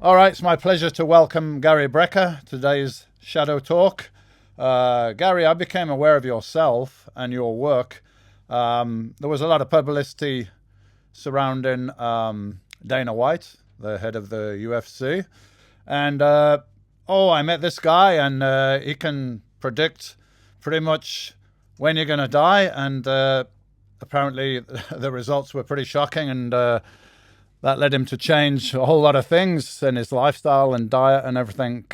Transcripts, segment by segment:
All right, it's my pleasure to welcome Gary Brecka, today's Shadow Talk. Gary, I became aware of yourself and your work. There was a lot of publicity surrounding Dana White, the head of the UFC. And, I met this guy, and he can predict pretty much when you're going to die. And apparently, the results were pretty shocking. And that led him to change a whole lot of things in his lifestyle and diet and everything,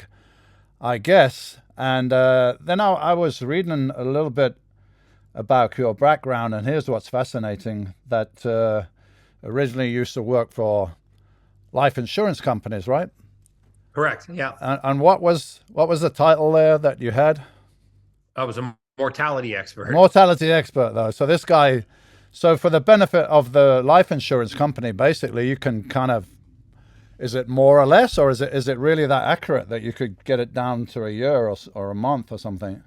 I guess. And then I was reading a little bit about your background, and here's what's fascinating: that originally you used to work for life insurance companies, right? Correct. Yeah. And what was the title there that you had? I was a mortality expert. Mortality expert, though. So this guy, so for the benefit of the life insurance company, basically, you can kind of, is it more or less, or is it really that accurate that you could get it down to a year or a month or something?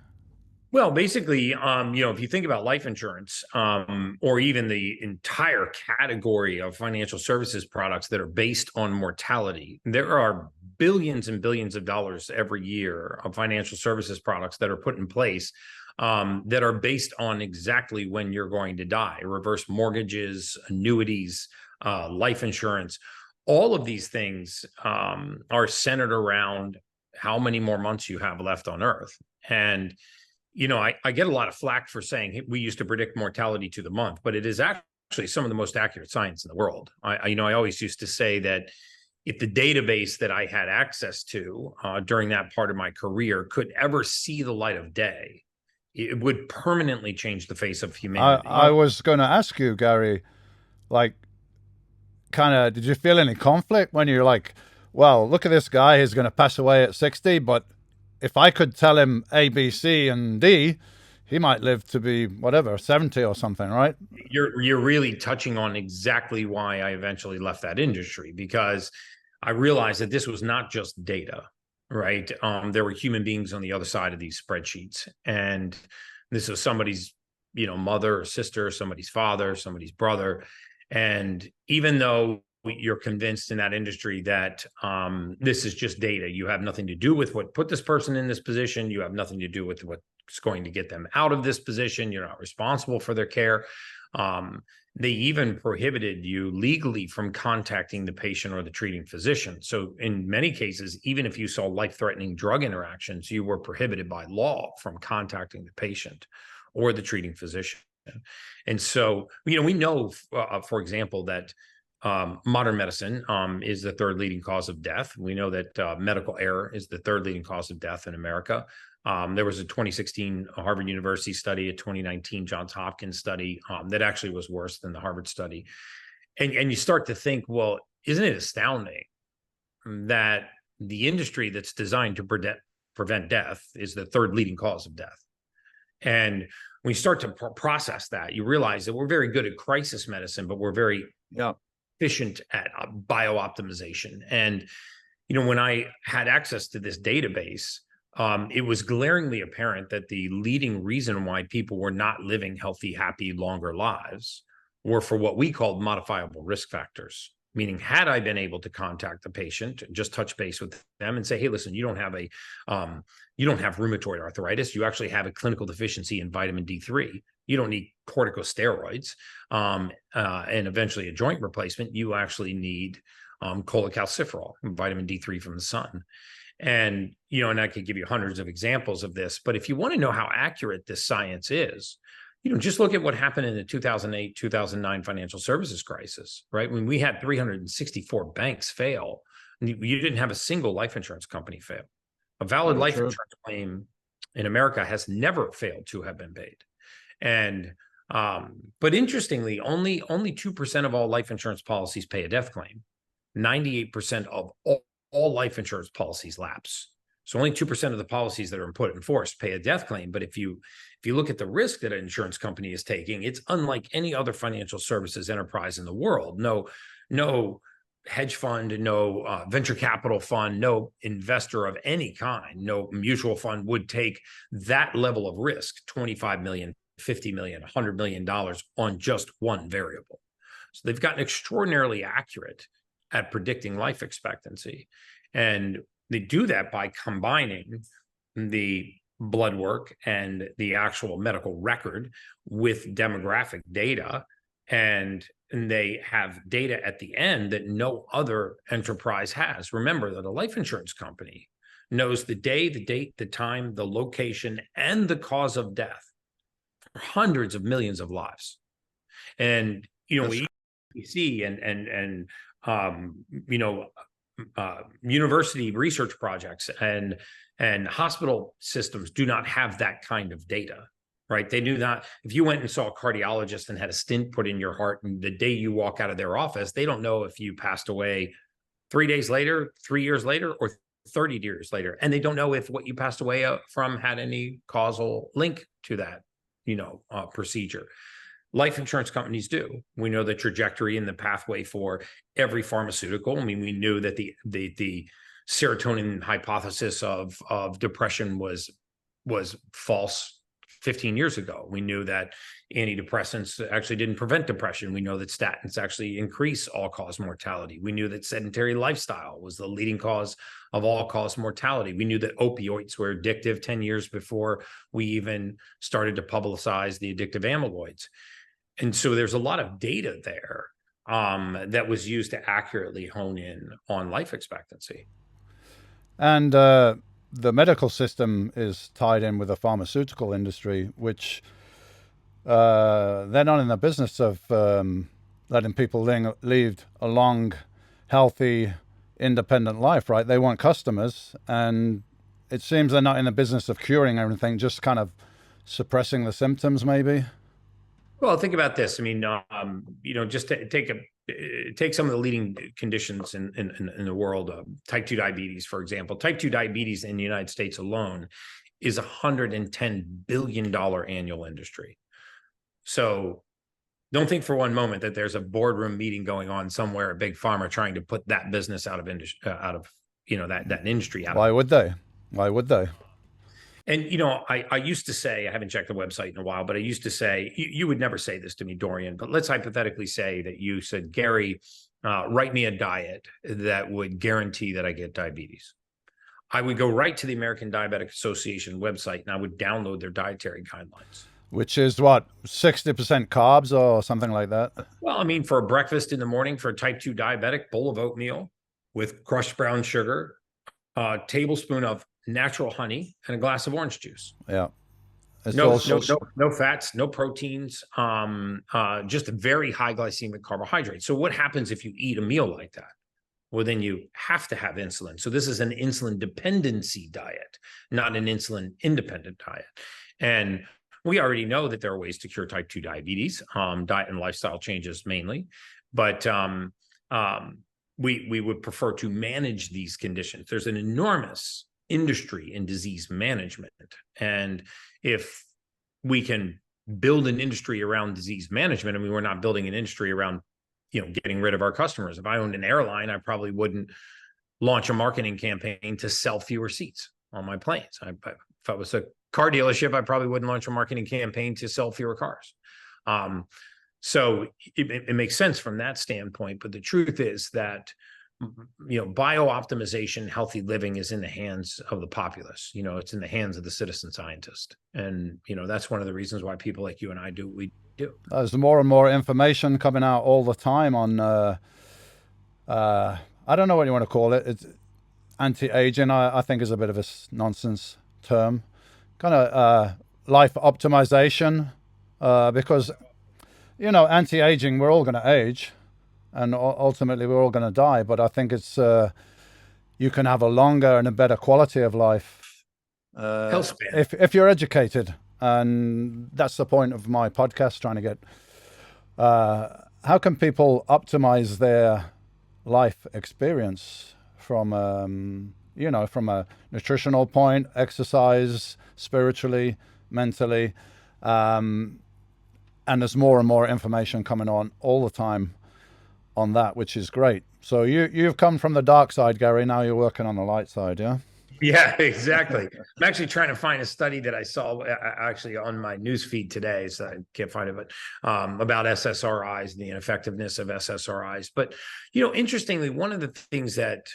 Well, basically, if you think about life insurance, or even the entire category of financial services products that are based on mortality, there are billions and billions of dollars every year of financial services products that are put in place that are based on exactly when you're going to die. Reverse mortgages, annuities, life insurance. All of these things are centered around how many more months you have left on Earth. And I get a lot of flack for saying, hey, we used to predict mortality to the month, but it is actually some of the most accurate science in the world. I always used to say that if the database that I had access to during that part of my career could ever see the light of day, it would permanently change the face of humanity. I was going to ask you, Gary, like, kind of, did you feel any conflict when you're like, well, look at this guy, he's going to pass away at 60, but if I could tell him A, B, C, and D, he might live to be whatever, 70 or something, right? You're really touching on exactly why I eventually left that industry, because I realized that this was not just data, right? There were human beings on the other side of these spreadsheets, and this was somebody's, mother or sister, somebody's father, somebody's brother. And even though you're convinced in that industry that this is just data, you have nothing to do with what put this person in this position, you have nothing to do with what's going to get them out of this position, you're not responsible for their care. They even prohibited you legally from contacting the patient or the treating physician. So in many cases, even if you saw life-threatening drug interactions, you were prohibited by law from contacting the patient or the treating physician. And so, we know, for example, that modern medicine is the third leading cause of death. We know that medical error is the third leading cause of death in America. There was a 2016 Harvard University study, a 2019 Johns Hopkins study that actually was worse than the Harvard study. And you start to think, well, isn't it astounding that the industry that's designed to prevent death is the third leading cause of death? And when you start to process that, you realize that we're very good at crisis medicine, but we're very efficient at bio-optimization. And, when I had access to this database, it was glaringly apparent that the leading reason why people were not living healthy, happy, longer lives were for what we called modifiable risk factors. Meaning, had I been able to contact the patient, just touch base with them and say, hey, listen, you don't have rheumatoid arthritis. You actually have a clinical deficiency in vitamin D3. You don't need corticosteroids and eventually a joint replacement. You actually need cholecalciferol, vitamin D3 from the sun. And, and I could give you hundreds of examples of this. But if you want to know how accurate this science is, just look at what happened in the 2008, 2009 financial services crisis, right? When we had 364 banks fail, you didn't have a single life insurance company fail. A valid life insurance claim in America has never failed to have been paid. And, but interestingly, only 2% of all life insurance policies pay a death claim. 98% of all life insurance policies lapse. So only 2% of the policies that are put in force pay a death claim. But if you look at the risk that an insurance company is taking, it's unlike any other financial services enterprise in the world. No hedge fund, no venture capital fund, no investor of any kind, no mutual fund would take that level of risk, 25 million, 50 million, $100 million on just one variable. So they've gotten extraordinarily accurate at predicting life expectancy. And they do that by combining the blood work and the actual medical record with demographic data. And they have data at the end that no other enterprise has. Remember that a life insurance company knows the day, the date, the time, the location, and the cause of death for hundreds of millions of lives. And, we see and university research projects and hospital systems do not have that kind of data, right? They do not. If you went and saw a cardiologist and had a stent put in your heart, and the day you walk out of their office, they don't know if you passed away 3 days later, 3 years later, or 30 years later. And they don't know if what you passed away from had any causal link to that, procedure. Life insurance companies do. We know the trajectory and the pathway for every pharmaceutical. I mean, we knew that the serotonin hypothesis of depression was false 15 years ago. We knew that antidepressants actually didn't prevent depression. We know that statins actually increase all-cause mortality. We knew that sedentary lifestyle was the leading cause of all-cause mortality. We knew that opioids were addictive 10 years before we even started to publicize the addictive amyloids. And so there's a lot of data there that was used to accurately hone in on life expectancy. And the medical system is tied in with the pharmaceutical industry, which they're not in the business of letting people lead a long, healthy, independent life, right? They want customers, and it seems they're not in the business of curing everything, just kind of suppressing the symptoms, maybe. Well, think about this. I mean, just to take some of the leading conditions in the world, type 2 diabetes, for example. Type 2 diabetes in the United States alone is $110 billion annual industry. So don't think for one moment that there's a boardroom meeting going on somewhere at Big Pharma trying to put that business out of industry, that industry out. Why would they? Why would they? And, I used to say, I haven't checked the website in a while, but I used to say, you would never say this to me, Dorian, but let's hypothetically say that you said, Gary, write me a diet that would guarantee that I get diabetes. I would go right to the American Diabetic Association website and I would download their dietary guidelines. Which is what, 60% carbs or something like that? Well, I mean, for a breakfast in the morning for a type 2 diabetic, bowl of oatmeal with crushed brown sugar, a tablespoon of natural honey, and a glass of orange juice. Yeah. No fats, no proteins, just a very high glycemic carbohydrate. So what happens if you eat a meal like that? Well, then you have to have insulin. So this is an insulin dependency diet, not an insulin independent diet. And we already know that there are ways to cure type 2 diabetes, diet and lifestyle changes mainly. But we would prefer to manage these conditions. There's an enormous industry in disease management. And if we can build an industry around disease management, I mean, we're not building an industry around, getting rid of our customers. If I owned an airline, I probably wouldn't launch a marketing campaign to sell fewer seats on my planes. If I was a car dealership, I probably wouldn't launch a marketing campaign to sell fewer cars. So it makes sense from that standpoint. But the truth is that bio-optimization, healthy living is in the hands of the populace. It's in the hands of the citizen scientist. And, that's one of the reasons why people like you and I do what we do. There's more and more information coming out all the time on, I don't know what you want to call it. It's anti-aging, I think is a bit of a nonsense term. Kind of life optimization, because, anti-aging, we're all going to age. And ultimately, we're all going to die. But I think it's you can have a longer and a better quality of life if you're educated. And that's the point of my podcast, trying to get how can people optimize their life experience from from a nutritional point, exercise, spiritually, mentally, and there's more and more information coming on all the time on that, which is great. So you've come from the dark side, Gary. Now you're working on the light side, yeah? Yeah, exactly. I'm actually trying to find a study that I saw actually on my news feed today, so I can't find it, but about SSRIs and the ineffectiveness of SSRIs. But, interestingly, one of the things that,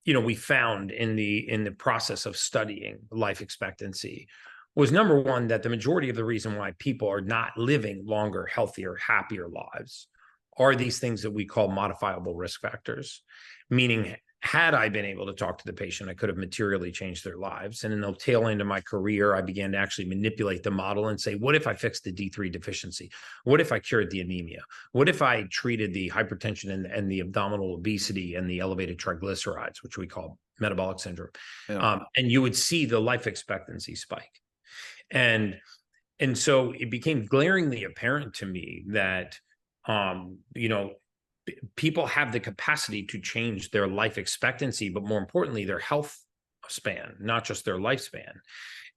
we found in the process of studying life expectancy was, number one, that the majority of the reason why people are not living longer, healthier, happier lives are these things that we call modifiable risk factors, meaning had I been able to talk to the patient, I could have materially changed their lives. And in the tail end of my career, I began to actually manipulate the model and say, what if I fixed the D3 deficiency? What if I cured the anemia? What if I treated the hypertension and the abdominal obesity and the elevated triglycerides, which we call metabolic syndrome? Yeah. And you would see the life expectancy spike. And so it became glaringly apparent to me that, people have the capacity to change their life expectancy, but more importantly, their health span, not just their lifespan.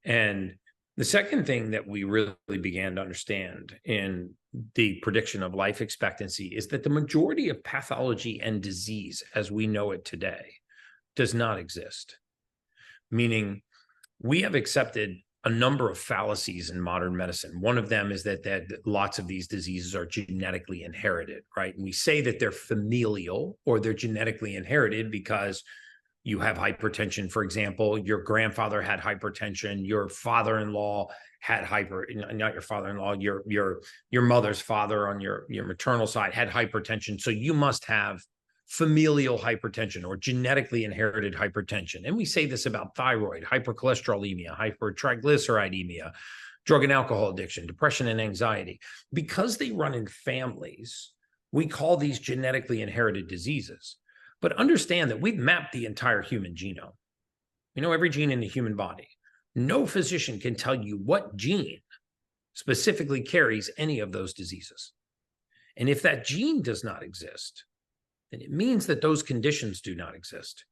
And the second thing that we really began to understand in the prediction of life expectancy is that the majority of pathology and disease as we know it today does not exist. Meaning we have accepted a number of fallacies in modern medicine. One of them is that lots of these diseases are genetically inherited, right? And we say that they're familial or they're genetically inherited because you have hypertension, for example, your grandfather had hypertension, your father-in-law had not your father-in-law, your mother's father on your maternal side had hypertension. So you must have familial hypertension or genetically inherited hypertension. And we say this about thyroid, hypercholesterolemia, hypertriglyceridemia, drug and alcohol addiction, depression and anxiety. Because they run in families, we call these genetically inherited diseases. But understand that we've mapped the entire human genome. We know every gene in the human body. No physician can tell you what gene specifically carries any of those diseases. And if that gene does not exist, then it means that those conditions do not exist.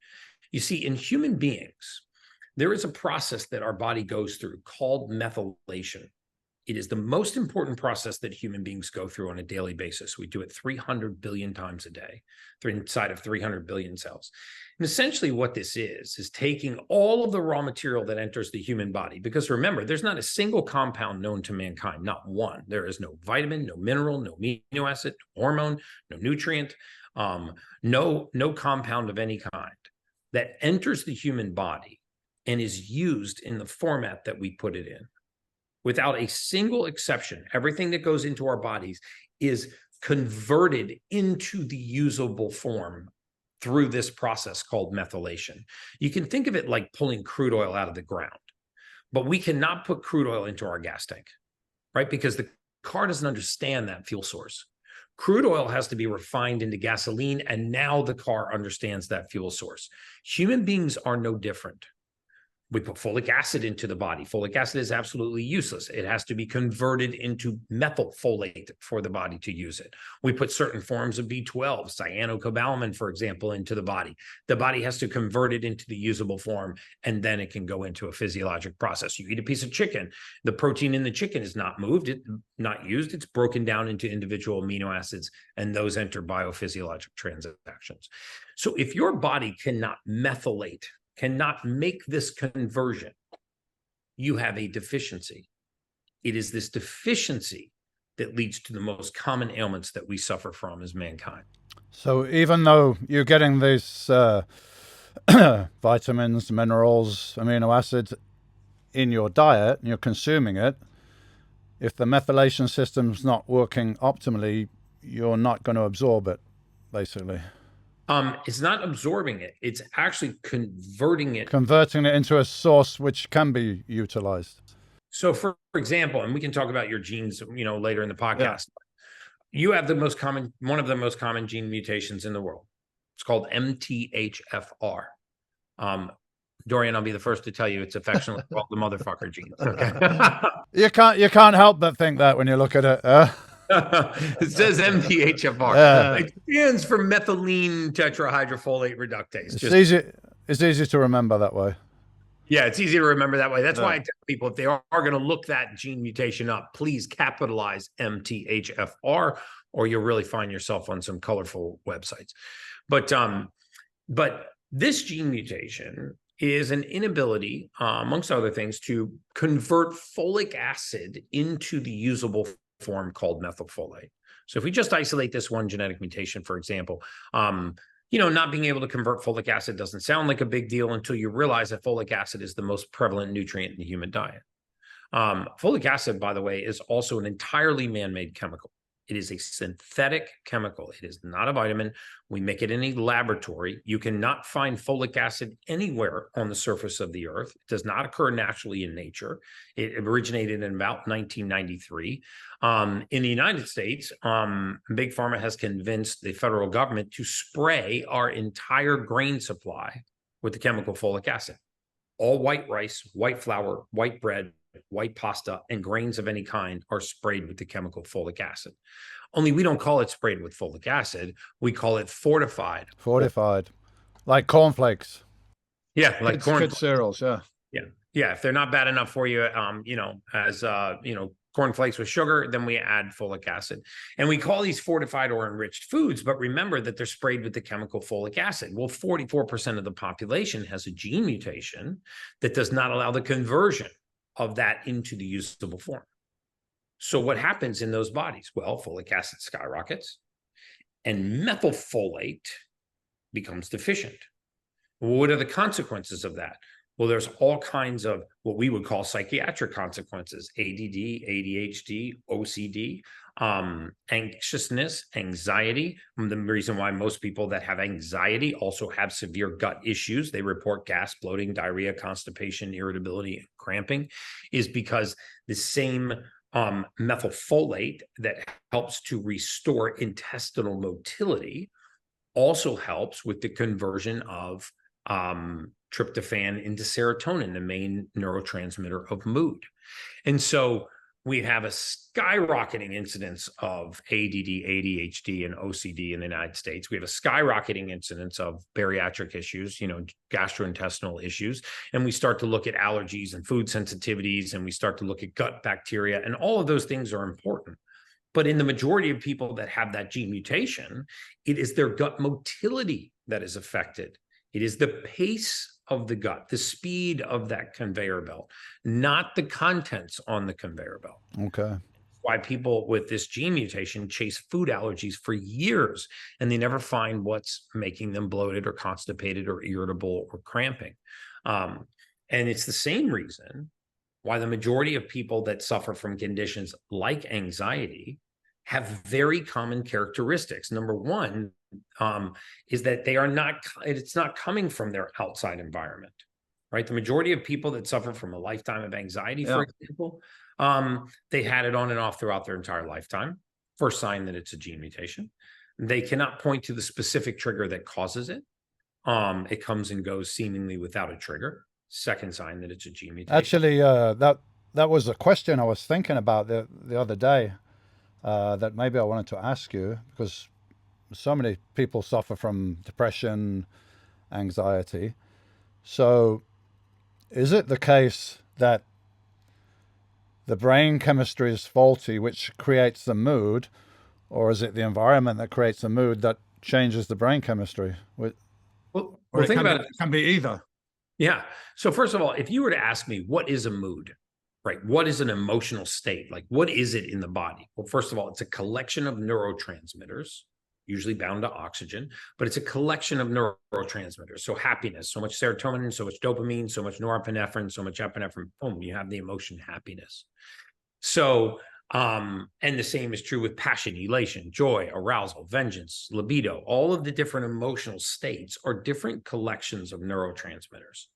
You see, in human beings, there is a process that our body goes through called methylation. It is the most important process that human beings go through on a daily basis. We do it 300 billion times a day, inside of 300 billion cells. And essentially what this is taking all of the raw material that enters the human body. Because remember, there's not a single compound known to mankind, not one. There is no vitamin, no mineral, no amino acid, no hormone, no nutrient, no compound of any kind that enters the human body and is used in the format that we put it in. Without a single exception, everything that goes into our bodies is converted into the usable form through this process called methylation. You can think of it like pulling crude oil out of the ground, but we cannot put crude oil into our gas tank, right? Because the car doesn't understand that fuel source. Crude oil has to be refined into gasoline, and now the car understands that fuel source. Human beings are no different. We put folic acid into the body. Folic acid is absolutely useless. It has to be converted into methylfolate for the body to use it. We put certain forms of B12, cyanocobalamin, for example, into the body. The body has to convert it into the usable form, and then it can go into a physiologic process. You eat a piece of chicken. The protein in the chicken is not moved, not used. It's broken down into individual amino acids, and those enter biophysiologic transactions. So if your body cannot methylate, cannot make this conversion, you have a deficiency. It is this deficiency that leads to the most common ailments that we suffer from as mankind. So even though you're getting these vitamins, minerals, amino acids in your diet and you're consuming it, if the methylation system's not working optimally, you're not going to absorb it, basically. It's not absorbing it. It's actually converting it into a source which can be utilized. So for example, and we can talk about your genes, later in the podcast. Yeah. You have one of the most common gene mutations in the world. It's called MTHFR. Dorian, I'll be the first to tell you it's affectionately called the motherfucker gene. Okay. You can't help but think that when you look at it. It says MTHFR. Yeah. It stands for methylene tetrahydrofolate reductase. It's easy to remember that way. Yeah, it's easy to remember that way. That's why I tell people, if they are going to look that gene mutation up, please capitalize MTHFR, or you'll really find yourself on some colorful websites. But this gene mutation is an inability, amongst other things, to convert folic acid into the usable form called methylfolate. So if we just isolate this one genetic mutation, for example, not being able to convert folic acid doesn't sound like a big deal until you realize that folic acid is the most prevalent nutrient in the human diet. Folic acid, by the way, is also an entirely man-made chemical. It is a synthetic chemical. It is not a vitamin. We make it in a laboratory. You cannot find folic acid anywhere on the surface of the earth. It does not occur naturally in nature. It originated in about 1993. In the United States, Big Pharma has convinced the federal government to spray our entire grain supply with the chemical folic acid. All white rice, white flour, white bread, white pasta, and grains of any kind are sprayed with the chemical folic acid. Only we don't call it sprayed with folic acid. We call it fortified. Fortified. Like cornflakes. Yeah, like corn cereals, yeah. Yeah. Yeah. If they're not bad enough for you, as cornflakes with sugar, then we add folic acid. And we call these fortified or enriched foods, but remember that they're sprayed with the chemical folic acid. Well, 44% of the population has a gene mutation that does not allow the conversion of that into the usable form. So what happens in those bodies? Well, folic acid skyrockets and methylfolate becomes deficient. What are the consequences of that? Well, there's all kinds of what we would call psychiatric consequences: ADD, ADHD, OCD, anxiousness, anxiety. The reason why most people that have anxiety also have severe gut issues, they report gas, bloating, diarrhea, constipation, irritability, and cramping, is because the same methylfolate that helps to restore intestinal motility also helps with the conversion of tryptophan into serotonin, the main neurotransmitter of mood. And so we have a skyrocketing incidence of ADD, ADHD, and OCD in the United States. We have a skyrocketing incidence of bariatric issues, gastrointestinal issues. And we start to look at allergies and food sensitivities, and we start to look at gut bacteria, and all of those things are important. But in the majority of people that have that gene mutation, it is their gut motility that is affected. It is the pace of the gut, the speed of that conveyor belt, not the contents on the conveyor belt. Okay. Why people with this gene mutation chase food allergies for years, and they never find what's making them bloated or constipated or irritable or cramping. And it's the same reason why the majority of people that suffer from conditions like anxiety have very common characteristics. Number one, is that it's not coming from their outside environment, right? The majority of people that suffer from a lifetime of anxiety, for example, they had it on and off throughout their entire lifetime. First sign that it's a gene mutation. They cannot point to the specific trigger that causes it. It comes and goes seemingly without a trigger. Second sign that it's a gene mutation. Actually, that was a question I was thinking about the other day, that maybe I wanted to ask you, because so many people suffer from depression, anxiety. So is it the case that the brain chemistry is faulty, which creates the mood, or is it the environment that creates the mood that changes the brain chemistry? Well, think about it. It can be either. Yeah. So first of all, if you were to ask me, what is a mood, right? What is an emotional state? Like, what is it in the body? Well, first of all, it's a collection of neurotransmitters, usually bound to oxygen, but it's a collection of neurotransmitters. So happiness, so much serotonin, so much dopamine, so much norepinephrine, so much epinephrine, boom, you have the emotion happiness. So, and the same is true with passion, elation, joy, arousal, vengeance, libido. All of the different emotional states are different collections of neurotransmitters.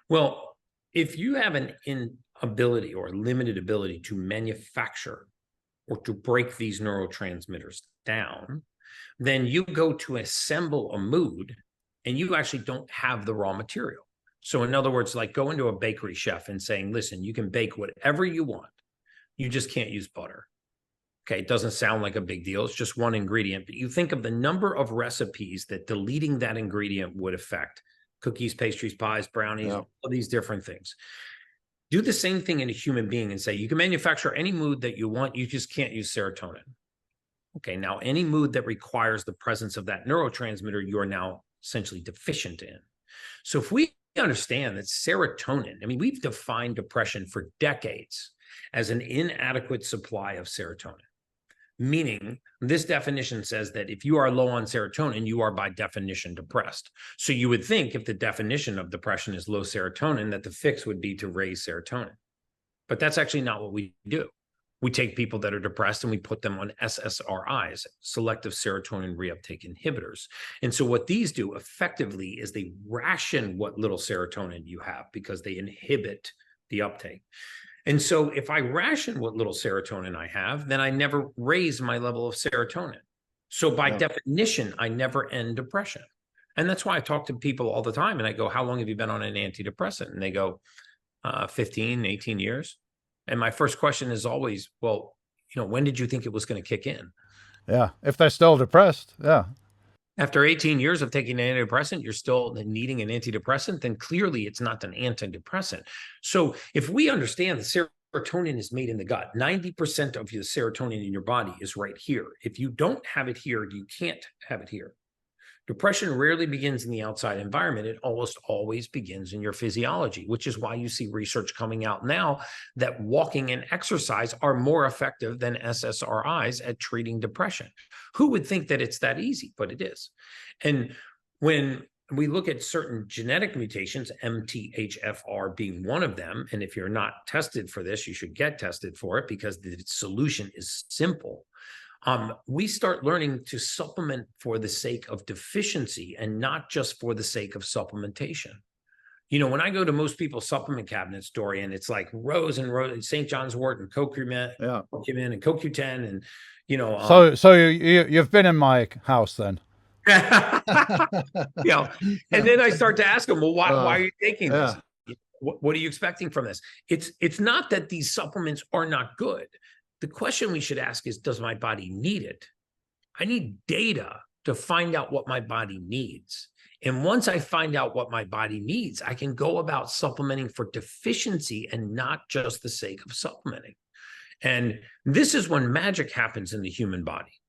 Well, if you have an inability or limited ability to manufacture or to break these neurotransmitters down, then you go to assemble a mood and you actually don't have the raw material. So in other words, like going to a bakery chef and saying, listen, you can bake whatever you want. You just can't use butter. Okay, it doesn't sound like a big deal. It's just one ingredient, but you think of the number of recipes that deleting that ingredient would affect: cookies, pastries, pies, brownies, all of these different things. Do the same thing in a human being and say, you can manufacture any mood that you want, you just can't use serotonin. Okay, now any mood that requires the presence of that neurotransmitter, you are now essentially deficient in. So if we understand that serotonin, I mean, we've defined depression for decades as an inadequate supply of serotonin. Meaning, this definition says that if you are low on serotonin, you are by definition depressed. So you would think if the definition of depression is low serotonin, that the fix would be to raise serotonin. But that's actually not what we do. We take people that are depressed and we put them on SSRIs, selective serotonin reuptake inhibitors. And so what these do effectively is they ration what little serotonin you have because they inhibit the uptake. And so if I ration what little serotonin I have, then I never raise my level of serotonin. So by definition, I never end depression. And that's why I talk to people all the time and I go, how long have you been on an antidepressant? And they go, 15, 18 years. And my first question is always, well, when did you think it was going to kick in? Yeah. If they're still depressed. Yeah. After 18 years of taking an antidepressant, you're still needing an antidepressant, then clearly it's not an antidepressant. So if we understand that serotonin is made in the gut, 90% of your serotonin in your body is right here. If you don't have it here, you can't have it here. Depression rarely begins in the outside environment. It almost always begins in your physiology, which is why you see research coming out now that walking and exercise are more effective than SSRIs at treating depression. Who would think that it's that easy? But it is. And when we look at certain genetic mutations, MTHFR being one of them, and if you're not tested for this, you should get tested for it because the solution is simple. We start learning to supplement for the sake of deficiency and not just for the sake of supplementation. When I go to most people's supplement cabinets, Dorian, it's like rows and rows, St. John's wort and CoQ10 and CoQ10 and, So you've been in my house then. And then I start to ask them, well, why are you taking this? What are you expecting from this? It's not that these supplements are not good. The question we should ask is, does my body need it? I need data to find out what my body needs. And once I find out what my body needs, I can go about supplementing for deficiency and not just the sake of supplementing. And this is when magic happens in the human body.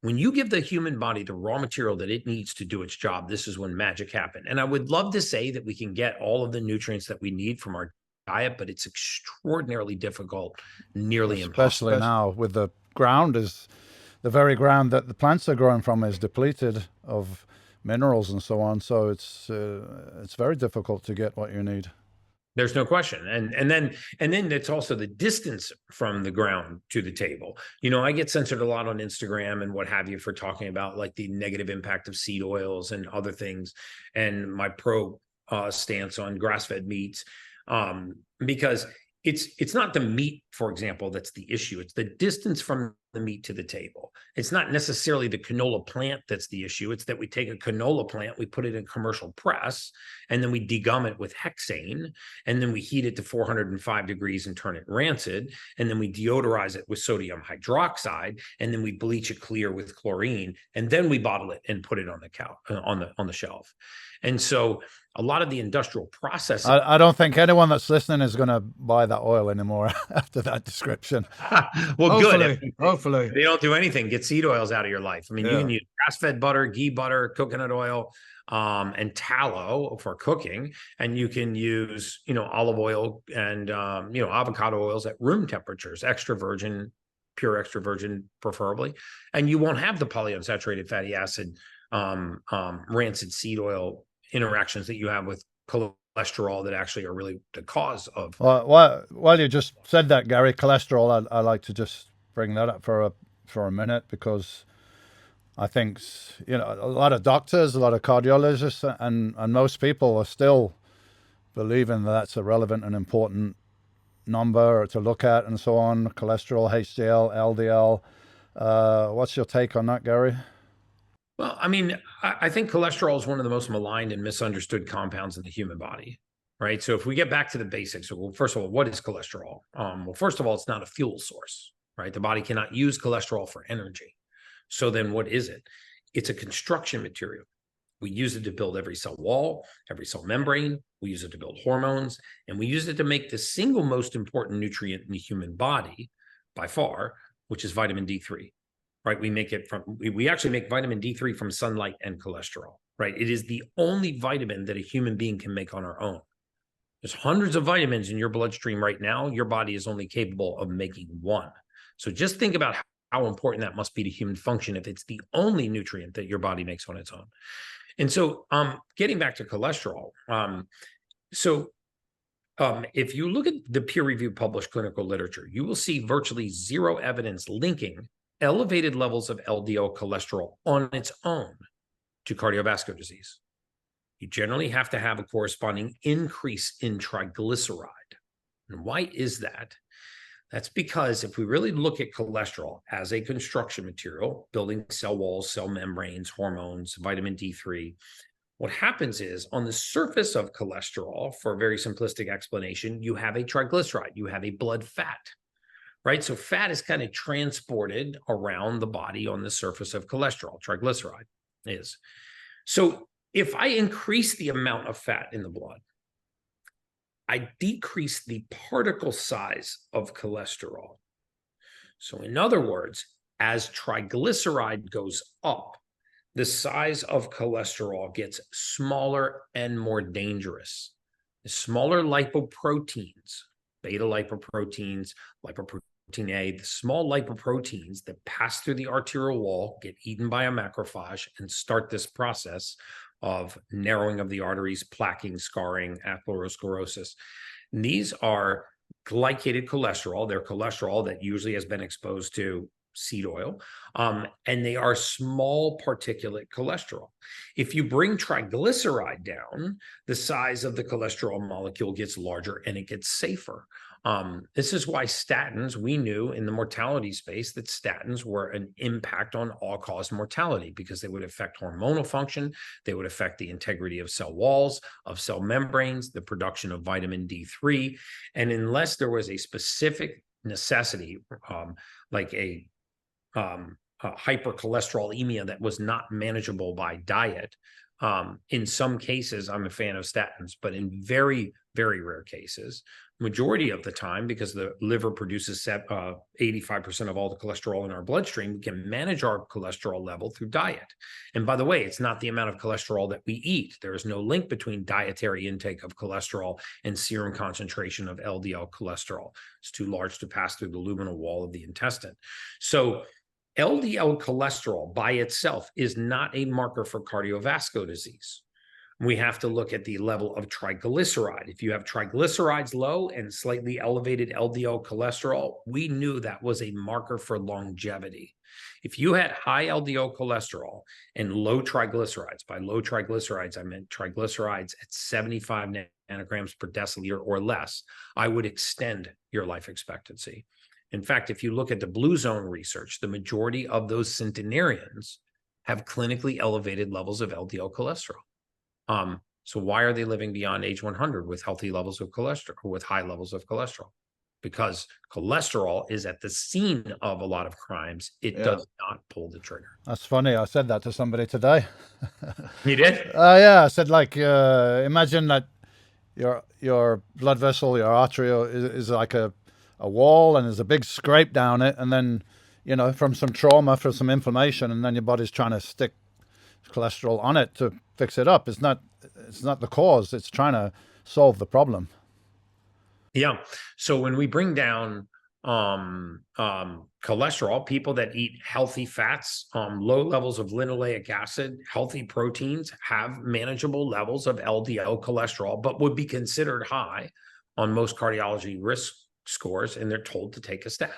When you give the human body the raw material that it needs to do its job, this is when magic happens. And I would love to say that we can get all of the nutrients that we need from our diet, but it's extraordinarily difficult, nearly impossible. Especially now with the ground is the very ground that the plants are growing from is depleted of minerals and so on. So it's very difficult to get what you need. There's no question. And then it's also the distance from the ground to the table. I get censored a lot on Instagram and what have you for talking about like the negative impact of seed oils and other things and my pro stance on grass-fed meats. Because it's not the meat, for example, that's the issue. It's the distance from the meat to the table. It's not necessarily the canola plant that's the issue. It's that we take a canola plant, we put it in commercial press, and then we degum it with hexane, and then we heat it to 405 degrees and turn it rancid, and then we deodorize it with sodium hydroxide, and then we bleach it clear with chlorine, and then we bottle it and put it on the shelf. And so a lot of the industrial processing. I don't think anyone that's listening is going to buy that oil anymore after that description. Well, hopefully, good. Hopefully. If they don't do anything, get seed oils out of your life. I mean, you can use grass-fed butter, ghee butter, coconut oil, and tallow for cooking. And you can use, olive oil and, avocado oils at room temperatures, extra virgin, pure extra virgin, preferably. And you won't have the polyunsaturated fatty acid, rancid seed oil interactions that you have with cholesterol that actually are really the cause of. Well, you just said that, Gary, cholesterol. I like to just bring that up for a minute because I think a lot of doctors, a lot of cardiologists, and most people are still believing that that's a relevant and important number to look at and so on. Cholesterol, HDL, LDL. What's your take on that, Gary? Well, I mean, I think cholesterol is one of the most maligned and misunderstood compounds in the human body, right? So if we get back to the basics, well, first of all, what is cholesterol? Well, first of all, it's not a fuel source, right? The body cannot use cholesterol for energy. So then what is it? It's a construction material. We use it to build every cell wall, every cell membrane. We use it to build hormones, and we use it to make the single most important nutrient in the human body by far, which is vitamin D3. right? We actually make vitamin D3 from sunlight and cholesterol, right? It is the only vitamin that a human being can make on our own. There's hundreds of vitamins in your bloodstream right now. Your body is only capable of making one. So just think about how important that must be to human function if it's the only nutrient that your body makes on its own. And so getting back to cholesterol, if you look at the peer-reviewed published clinical literature, you will see virtually zero evidence linking elevated levels of LDL cholesterol on its own to cardiovascular disease. You generally have to have a corresponding increase in triglyceride. And why is that? That's because if we really look at cholesterol as a construction material, building cell walls, cell membranes, hormones, vitamin D3, what happens is on the surface of cholesterol, for a very simplistic explanation, you have a triglyceride, you have a blood fat, right? So fat is kind of transported around the body on the surface of cholesterol, triglyceride is. So if I increase the amount of fat in the blood, I decrease the particle size of cholesterol. So in other words, as triglyceride goes up, the size of cholesterol gets smaller and more dangerous. The smaller lipoproteins, beta lipoproteins, lipoprotein A, the small lipoproteins that pass through the arterial wall, get eaten by a macrophage, and start this process of narrowing of the arteries, plaquing, scarring, atherosclerosis. And these are glycated cholesterol. They're cholesterol that usually has been exposed to seed oil, and they are small particulate cholesterol. If you bring triglyceride down, the size of the cholesterol molecule gets larger and it gets safer. This is why statins, we knew in the mortality space that statins were an impact on all-cause mortality because they would affect hormonal function, they would affect the integrity of cell walls, of cell membranes, the production of vitamin D3, and unless there was a specific necessity, like a hypercholesterolemia that was not manageable by diet. In some cases, I'm a fan of statins, but in very, very rare cases, majority of the time, because the liver produces 85% of all the cholesterol in our bloodstream, we can manage our cholesterol level through diet. And by the way, it's not the amount of cholesterol that we eat. There is no link between dietary intake of cholesterol and serum concentration of LDL cholesterol. It's too large to pass through the luminal wall of the intestine. So LDL cholesterol by itself is not a marker for cardiovascular disease. We have to look at the level of triglyceride. If you have triglycerides low and slightly elevated LDL cholesterol, we knew that was a marker for longevity. If you had high LDL cholesterol and low triglycerides, by low triglycerides, I meant triglycerides at 75 nanograms per deciliter or less, I would extend your life expectancy. In fact, if you look at the blue zone research, the majority of those centenarians have clinically elevated levels of LDL cholesterol. So why are they living beyond age 100 with healthy levels of cholesterol, or with high levels of cholesterol? Because cholesterol is at the scene of a lot of crimes. It does not pull the trigger. That's funny. I said that to somebody today. You did? Yeah, I said, like, imagine that your blood vessel, your artery is like a wall, and there's a big scrape down it, and then, from some trauma, from some inflammation, and then your body's trying to stick cholesterol on it to fix it up. It's not the cause. It's trying to solve the problem. Yeah. So when we bring down cholesterol, people that eat healthy fats, low levels of linoleic acid, healthy proteins, have manageable levels of LDL cholesterol, but would be considered high on most cardiology risk scores, and they're told to take a statin.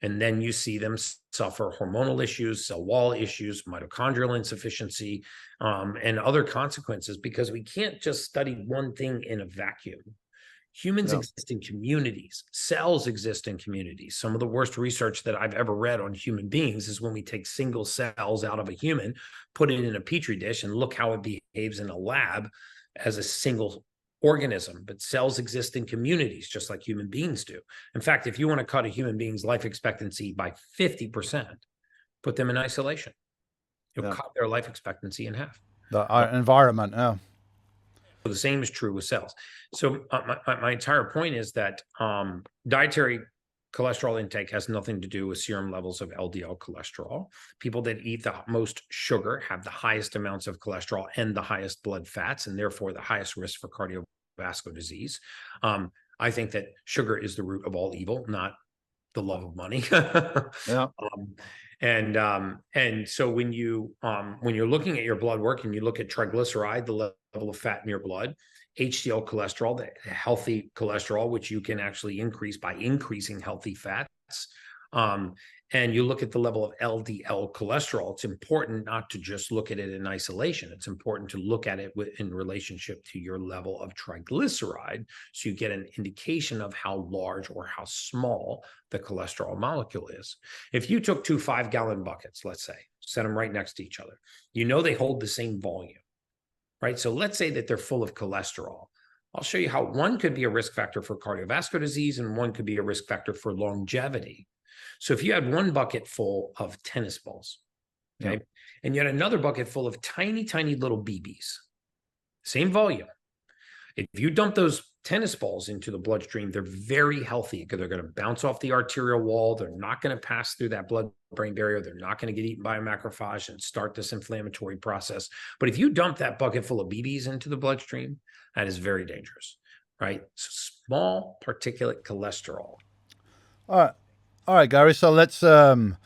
And then you see them suffer hormonal issues, cell wall issues, mitochondrial insufficiency, and other consequences, because we can't just study one thing in a vacuum. Humans exist in communities. Cells exist in communities. Some of the worst research that I've ever read on human beings is when we take single cells out of a human, put it in a petri dish, and look how it behaves in a lab as a single organism. But cells exist in communities just like human beings do. In fact, if you want to cut a human being's life expectancy by 50%, put them in isolation. You'll cut their life expectancy in half. The environment, The same is true with cells. So my entire point is that dietary cholesterol intake has nothing to do with serum levels of LDL cholesterol. People that eat the most sugar have the highest amounts of cholesterol and the highest blood fats, and therefore the highest risk for cardiovascular disease. I think that sugar is the root of all evil, not the love of money. Yeah. And so when you're looking at your blood work and you look at triglyceride, the level of fat in your blood, HDL cholesterol, the healthy cholesterol, which you can actually increase by increasing healthy fats, and you look at the level of LDL cholesterol, it's important not to just look at it in isolation. It's important to look at it in relationship to your level of triglyceride, so you get an indication of how large or how small the cholesterol molecule is. If you took two 5-gallon buckets, let's say, set them right next to each other, you know they hold the same volume, right? So let's say that they're full of cholesterol. I'll show you how one could be a risk factor for cardiovascular disease and one could be a risk factor for longevity. So if you had one bucket full of tennis balls, okay, and you had another bucket full of tiny, tiny little BBs, same volume. If you dump those tennis balls into the bloodstream, they're very healthy because they're going to bounce off the arterial wall. They're not going to pass through that blood-brain barrier. They're not going to get eaten by a macrophage and start this inflammatory process. But if you dump that bucket full of BBs into the bloodstream, that is very dangerous, right? So small particulate cholesterol. All right, Gary. So let's. What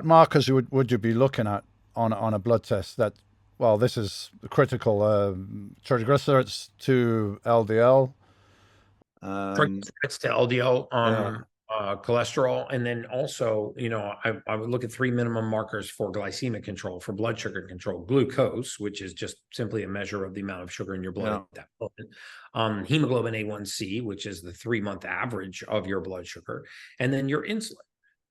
markers would you be looking at on a blood test? That, well, this is critical. Triglycerides to LDL. Triglycerides to LDL, cholesterol, and then also, I would look at 3 minimum markers for glycemic control, for blood sugar control: glucose, which is just simply a measure of the amount of sugar in your blood at that moment; hemoglobin A1C, which is the 3-month average of your blood sugar; and then your insulin,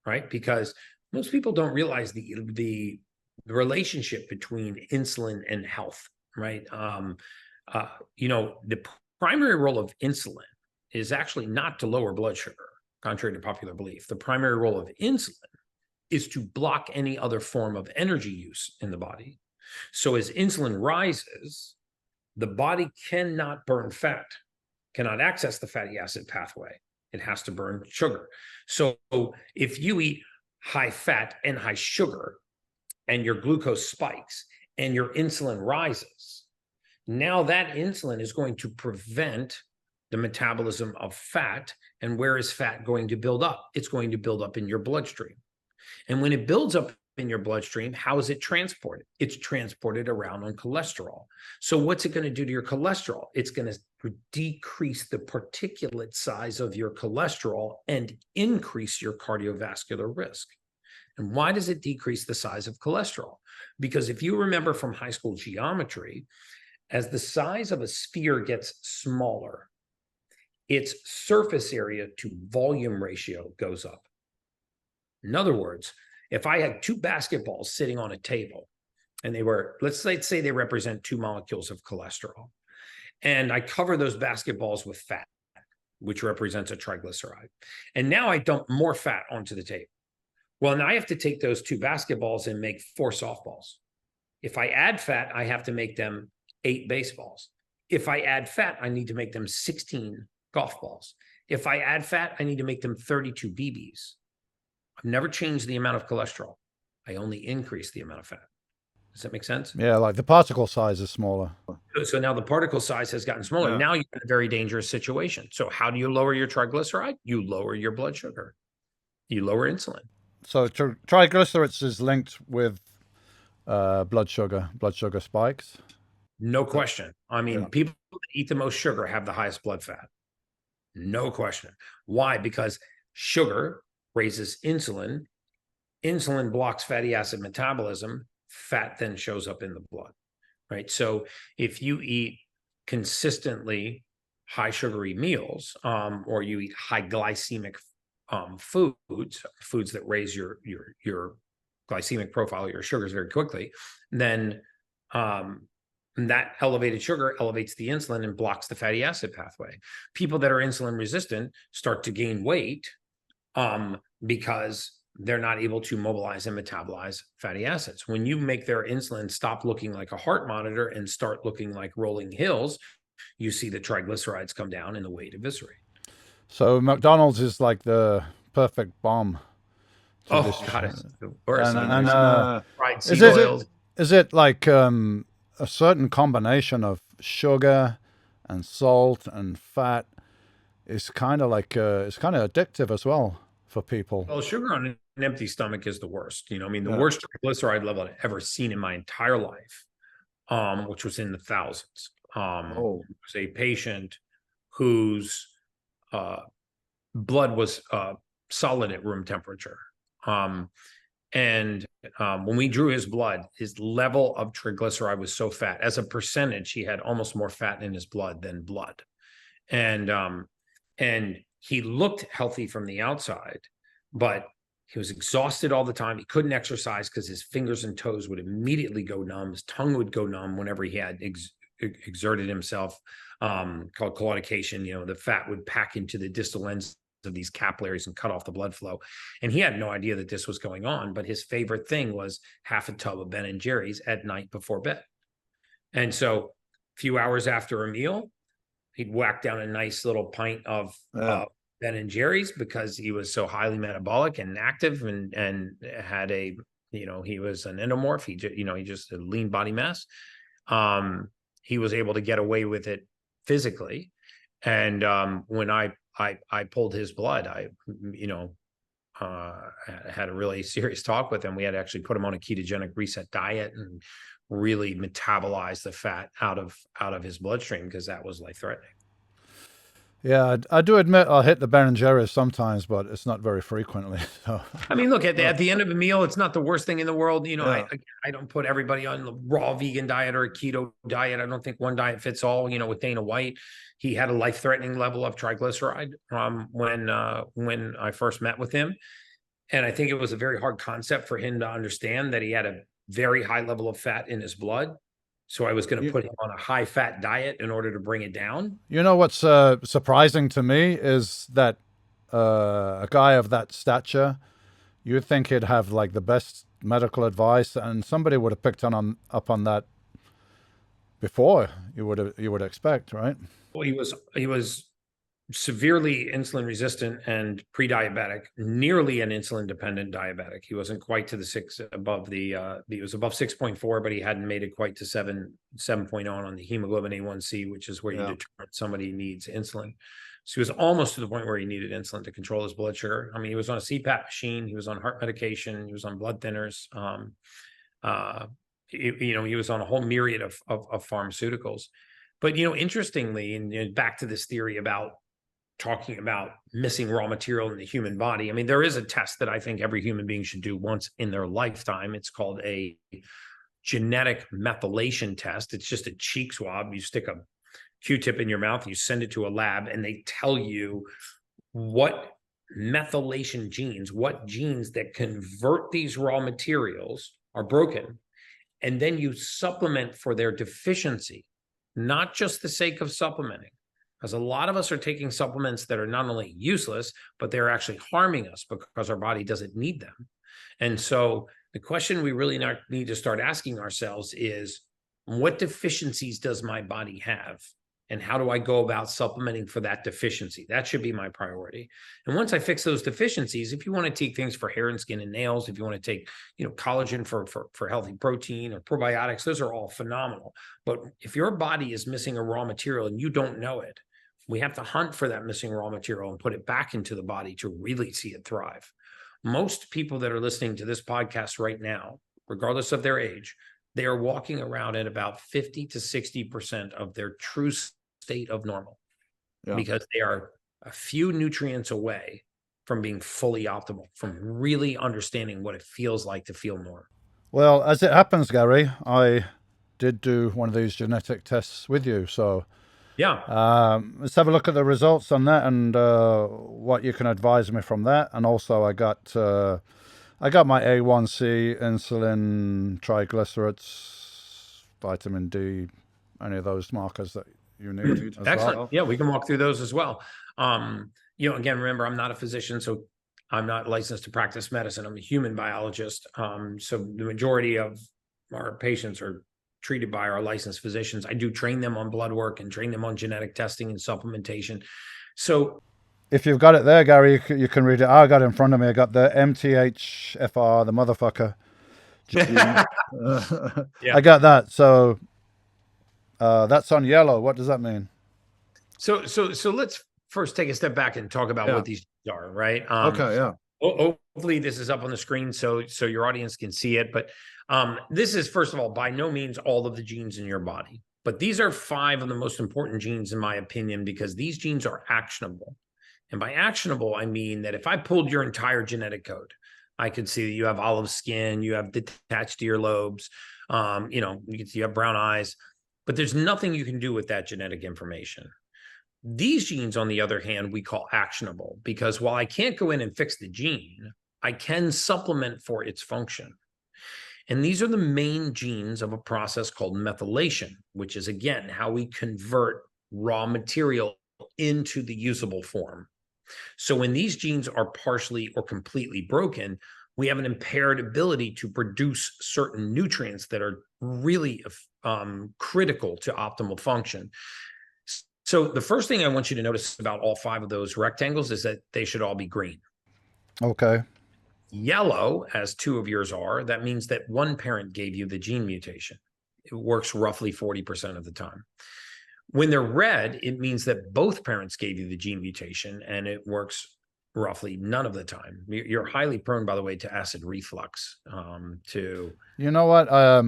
right? Because most people don't realize the relationship between insulin and health, right? The primary role of insulin is actually not to lower blood sugar, contrary to popular belief. The primary role of insulin is to block any other form of energy use in the body. So as insulin rises, the body cannot burn fat, cannot access the fatty acid pathway. It has to burn sugar. So if you eat high fat and high sugar and your glucose spikes and your insulin rises, now that insulin is going to prevent the metabolism of fat. And where is fat going to build up? It's going to build up in your bloodstream. And when it builds up in your bloodstream, how is it transported? It's transported around on cholesterol. So what's it going to do to your cholesterol? It's going to decrease the particulate size of your cholesterol and increase your cardiovascular risk. And why does it decrease the size of cholesterol? Because if you remember from high school geometry, as the size of a sphere gets smaller, its surface area to volume ratio goes up. In other words, if I had 2 basketballs sitting on a table and they were, let's say they represent 2 molecules of cholesterol, and I cover those basketballs with fat, which represents a triglyceride, and now I dump more fat onto the table. Well, now I have to take those 2 basketballs and make 4 softballs. If I add fat, I have to make them 8 baseballs. If I add fat, I need to make them 16 golf balls. If I add fat, I need to make them 32 BBs. I've never changed the amount of cholesterol. I only increase the amount of fat. Does that make sense? Yeah, like the particle size is smaller. So now the particle size has gotten smaller. Yeah. Now you're in a very dangerous situation. So how do you lower your triglyceride? You lower your blood sugar. You lower insulin. So triglycerides is linked with blood sugar spikes. No question. I mean, people that eat the most sugar have the highest blood fat. No question. Why? Because sugar raises insulin. Insulin blocks fatty acid metabolism. Fat then shows up in the blood, right? So if you eat consistently high sugary meals, or you eat high glycemic foods that raise your glycemic profile, your sugars very quickly, then that elevated sugar elevates the insulin and blocks the fatty acid pathway. People that are insulin resistant start to gain weight because they're not able to mobilize and metabolize fatty acids. When you make their insulin stop looking like a heart monitor and start looking like rolling hills, you see the triglycerides come down and the weight eviscerate. So McDonald's is like the perfect bomb to Oh this. God, it's the worst. And I mean, and there's fried is seed it oils. is it like a certain combination of sugar and salt and fat? It's kind of like it's kind of addictive as well for people. Well, sugar on an empty stomach is the worst. I mean, the Yeah. worst triglyceride level I've ever seen in my entire life, which was in the thousands. Oh, Was a patient whose uh, blood was solid at room temperature. And when we drew his blood, his level of triglyceride was so fat. As a percentage, he had almost more fat in his blood than blood. And he looked healthy from the outside, but he was exhausted all the time. He couldn't exercise because his fingers and toes would immediately go numb. His tongue would go numb whenever he had exerted himself, called claudication. The fat would pack into the distal ends of these capillaries and cut off the blood flow. And he had no idea that this was going on, but his favorite thing was half a tub of Ben and Jerry's at night before bed. And so a few hours after a meal, he'd whack down a nice little pint of Ben and Jerry's because he was so highly metabolic and active and had he was an endomorph. He just a lean body mass. He was able to get away with it physically. And when I pulled his blood, I had a really serious talk with him. We had to actually put him on a ketogenic reset diet and really metabolize the fat out of his bloodstream because that was life threatening. Yeah, I do admit I'll hit the Ben and Jerry's sometimes, but it's not very frequently. So. I mean, look, at the end of a meal, it's not the worst thing in the world. I don't put everybody on the raw vegan diet or a keto diet. I don't think one diet fits all. With Dana White, he had a life-threatening level of triglyceride when I first met with him. And I think it was a very hard concept for him to understand that he had a very high level of fat in his blood. So I was going to put him on a high fat diet in order to bring it down. You know what's surprising to me is that a guy of that stature, you'd think he'd have like the best medical advice, and somebody would have picked up on that before. You would expect, right? Well, he was severely insulin resistant and pre-diabetic, nearly an insulin dependent diabetic. He wasn't quite to the he was above 6.4, but he hadn't made it quite to 7.0 on the hemoglobin A1C, which is where you determine somebody needs insulin. So he was almost to the point where he needed insulin to control his blood sugar. I mean, he was on a CPAP machine, he was on heart medication, he was on blood thinners. He was on a whole myriad of pharmaceuticals. But, interestingly, and back to this theory about talking about missing raw material in the human body. I mean, there is a test that I think every human being should do once in their lifetime. It's called a genetic methylation test. It's just a cheek swab. You stick a Q-tip in your mouth, you send it to a lab, and they tell you what methylation genes, what genes that convert these raw materials are broken. And then you supplement for their deficiency, not just the sake of supplementing. Because a lot of us are taking supplements that are not only useless, but they're actually harming us because our body doesn't need them. And so the question we really need to start asking ourselves is, what deficiencies does my body have? And how do I go about supplementing for that deficiency? That should be my priority. And once I fix those deficiencies, if you want to take things for hair and skin and nails, if you want to take, collagen for healthy protein or probiotics, those are all phenomenal. But if your body is missing a raw material and you don't know it, we have to hunt for that missing raw material and put it back into the body to really see it thrive. Most people that are listening to this podcast right now, regardless of their age, they are walking around at about 50 to 60% of their true state of normal because they are a few nutrients away from being fully optimal, from really understanding what it feels like to feel normal. Well, as it happens, Gary, I did do one of these genetic tests with you. So let's have a look at the results on that and what you can advise me from that. And also I got my A1C, insulin, triglycerides, vitamin D, any of those markers that you need. Excellent. Well. Yeah, we can walk through those as well. Again, remember, I'm not a physician, so I'm not licensed to practice medicine. I'm a human biologist. So the majority of our patients are treated by our licensed physicians. I do train them on blood work and train them on genetic testing and supplementation. So if you've got it there, Gary, you can read it. I got it in front of me. I got the MTHFR, the motherfucker. Yeah. I got that. So that's on yellow. What does that mean? So let's first take a step back and talk about what these genes are, right? Okay, yeah. Hopefully this is up on the screen so your audience can see it. But this is, first of all, by no means all of the genes in your body. But these are 5 of the most important genes, in my opinion, because these genes are actionable. And by actionable, I mean that if I pulled your entire genetic code, I could see that you have olive skin, you have detached earlobes, you can see you have brown eyes, but there's nothing you can do with that genetic information. These genes, on the other hand, we call actionable, because while I can't go in and fix the gene, I can supplement for its function. And these are the main genes of a process called methylation, which is, again, how we convert raw material into the usable form. So when these genes are partially or completely broken, we have an impaired ability to produce certain nutrients that are really critical to optimal function. So the first thing I want you to notice about all 5 of those rectangles is that they should all be green. Okay. Yellow, as 2 of yours are, that means that one parent gave you the gene mutation. It works roughly 40% of the time. When they're red, it means that both parents gave you the gene mutation, and it works roughly none of the time. You're highly prone, by the way, to acid reflux. You know what? I